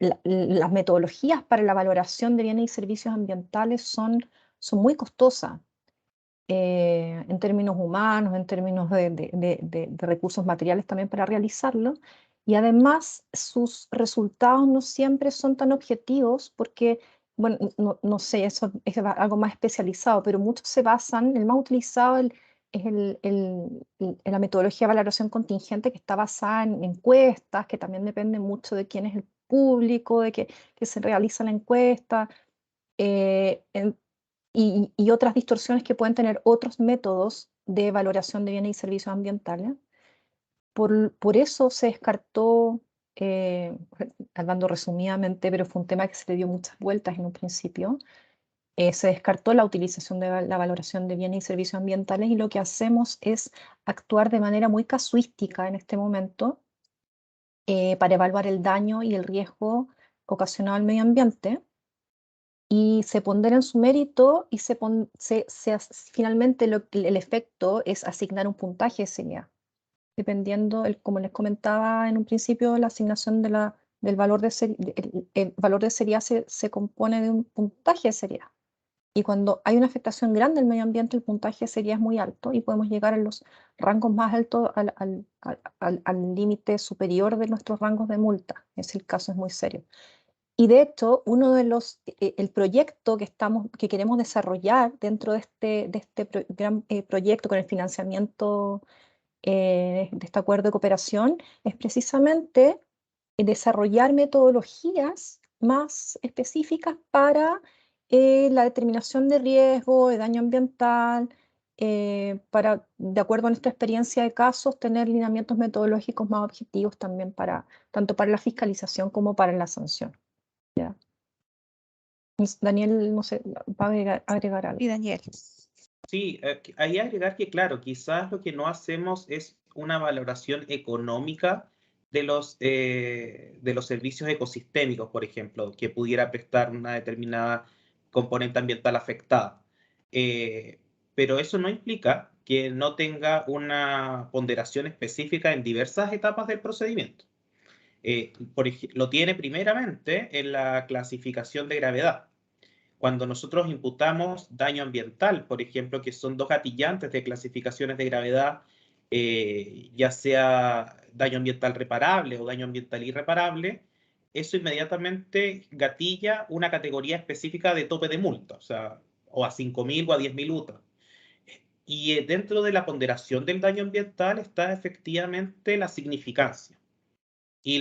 las metodologías para la valoración de bienes y servicios ambientales son muy costosas en términos humanos, en términos de recursos materiales también para realizarlo. Y además sus resultados no siempre son tan objetivos porque, bueno, no sé, eso es algo más especializado, pero muchos se basan, el más utilizado es la metodología de valoración contingente, que está basada en encuestas, que también depende mucho de quién es el público, de que se realiza la encuesta, y otras distorsiones que pueden tener otros métodos de valoración de bienes y servicios ambientales. Por eso se descartó, hablando resumidamente, pero fue un tema que se le dio muchas vueltas en un principio, se descartó la utilización de la valoración de bienes y servicios ambientales, y lo que hacemos es actuar de manera muy casuística en este momento para evaluar el daño y el riesgo ocasionado al medio ambiente, y se pondera en su mérito y finalmente el efecto es asignar un puntaje de seriedad, dependiendo, como les comentaba en un principio, la asignación del valor de seriedad. El valor de seriedad se compone de un puntaje de seriedad, y cuando hay una afectación grande al medio ambiente, el puntaje de seriedad es muy alto y podemos llegar a los rangos más altos, al límite superior de nuestros rangos de multa. El caso es muy serio. Y de hecho, el proyecto que queremos desarrollar dentro de este gran proyecto con el financiamiento de este acuerdo de cooperación es precisamente desarrollar metodologías más específicas para la determinación de riesgo, de daño ambiental, para, de acuerdo a nuestra experiencia de casos, tener lineamientos metodológicos más objetivos también tanto para la fiscalización como para la sanción. ¿Ya? Daniel, no sé, va a agregar algo. Y Daniel. Sí, ahí agregar que, claro, quizás lo que no hacemos es una valoración económica de los servicios ecosistémicos, por ejemplo, que pudiera prestar una determinada componente ambiental afectada. Pero eso no implica que no tenga una ponderación específica en diversas etapas del procedimiento. Lo tiene primeramente en la clasificación de gravedad. Cuando nosotros imputamos daño ambiental, por ejemplo, que son dos gatillantes de clasificaciones de gravedad, ya sea daño ambiental reparable o daño ambiental irreparable, eso inmediatamente gatilla una categoría específica de tope de multa, o a 5.000 o a 10.000 UTA. Y dentro de la ponderación del daño ambiental está efectivamente la significancia. ¿Y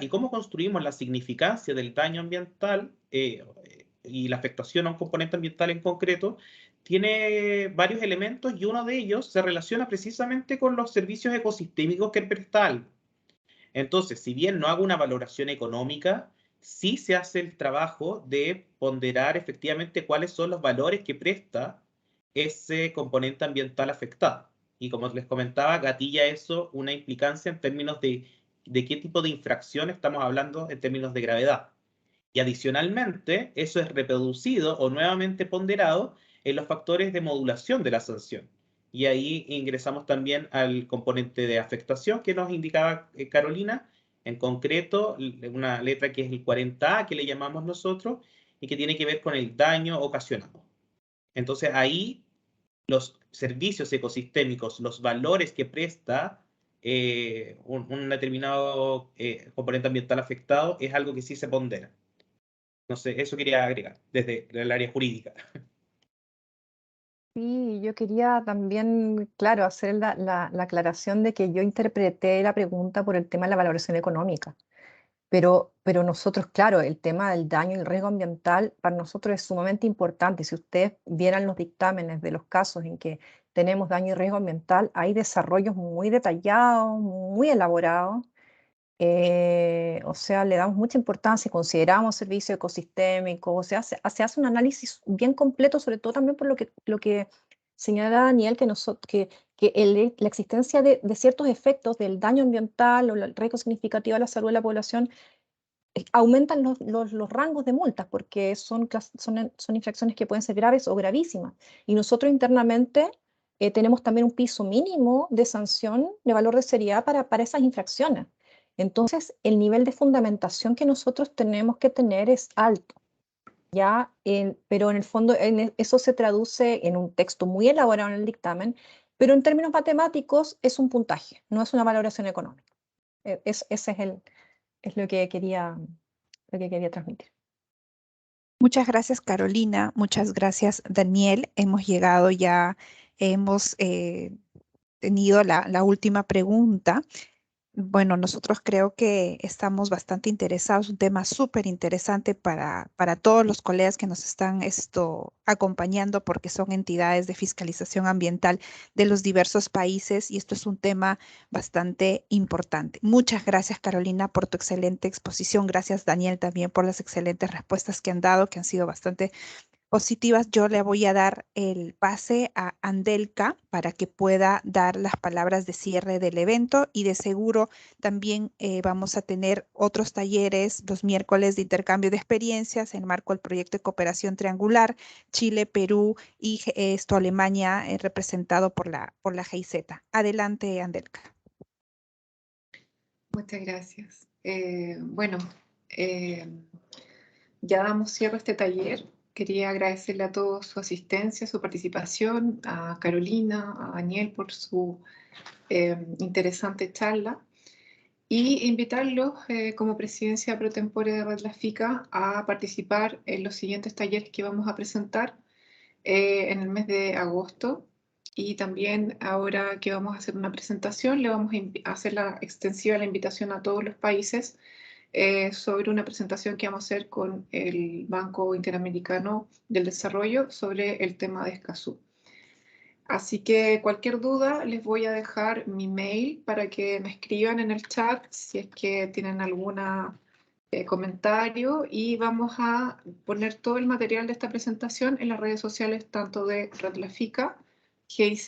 cómo construimos la significancia del daño ambiental y la afectación a un componente ambiental en concreto? Tiene varios elementos y uno de ellos se relaciona precisamente con los servicios ecosistémicos que presta algo. Entonces, si bien no hago una valoración económica, sí se hace el trabajo de ponderar efectivamente cuáles son los valores que presta ese componente ambiental afectado. Y como les comentaba, gatilla eso una implicancia en términos de qué tipo de infracción estamos hablando en términos de gravedad. Y adicionalmente, eso es reproducido o nuevamente ponderado en los factores de modulación de la sanción. Y ahí ingresamos también al componente de afectación que nos indicaba Carolina, en concreto una letra que es el 40A, que le llamamos nosotros, y que tiene que ver con el daño ocasionado. Entonces ahí los servicios ecosistémicos, los valores que presta un determinado componente ambiental afectado es algo que sí se pondera. No sé, eso quería agregar desde el área jurídica. Sí, yo quería también, claro, hacer la aclaración de que yo interpreté la pregunta por el tema de la valoración económica. Pero nosotros, claro, el tema del daño y el riesgo ambiental para nosotros es sumamente importante. Si ustedes vieran los dictámenes de los casos en que tenemos daño y riesgo ambiental, hay desarrollos muy detallados, muy elaborados. O sea, le damos mucha importancia, consideramos servicio ecosistémico, o sea, se hace un análisis bien completo, sobre todo también por lo que señala Daniel, que la existencia de ciertos efectos del daño ambiental o el riesgo significativo a la salud de la población aumentan los rangos de multas, porque son infracciones que pueden ser graves o gravísimas. Y nosotros internamente tenemos también un piso mínimo de sanción de valor de seriedad para esas infracciones. Entonces, el nivel de fundamentación que nosotros tenemos que tener es alto, ¿ya? Pero en el fondo eso se traduce en un texto muy elaborado en el dictamen, pero en términos matemáticos es un puntaje, no es una valoración económica. Ese es lo que quería transmitir. Muchas gracias, Carolina. Muchas gracias, Daniel. Hemos tenido la última pregunta. Bueno, nosotros creo que estamos bastante interesados, un tema súper interesante para todos los colegas que nos están acompañando porque son entidades de fiscalización ambiental de los diversos países y esto es un tema bastante importante. Muchas gracias, Carolina, por tu excelente exposición. Gracias, Daniel, también por las excelentes respuestas que han dado, que han sido bastante positivas. Yo le voy a dar el pase a Andelka para que pueda dar las palabras de cierre del evento y de seguro también vamos a tener otros talleres los miércoles de intercambio de experiencias en marco del proyecto de cooperación triangular Chile, Perú y Alemania representado por la GIZ. Adelante, Andelka. Muchas gracias. Ya damos cierre a este taller. Quería agradecerle a todos su asistencia, su participación, a Carolina, a Daniel por su interesante charla y invitarlos como presidencia pro tempore de Red La FICA a participar en los siguientes talleres que vamos a presentar en el mes de agosto. Y también ahora que vamos a hacer una presentación, le vamos a hacer extensiva la invitación a todos los países sobre una presentación que vamos a hacer con el Banco Interamericano del Desarrollo sobre el tema de Escazú. Así que cualquier duda les voy a dejar mi mail para que me escriban en el chat si es que tienen alguna comentario, y vamos a poner todo el material de esta presentación en las redes sociales tanto de Red La Fica, GIZ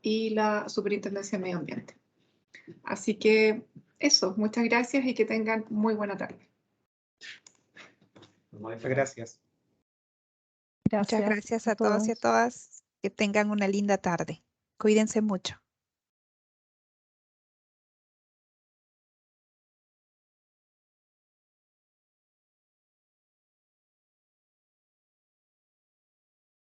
y la Superintendencia de Medio Ambiente. Así que eso, muchas gracias y que tengan muy buena tarde. Muchas gracias. Muchas gracias a todos y a todas. Que tengan una linda tarde. Cuídense mucho.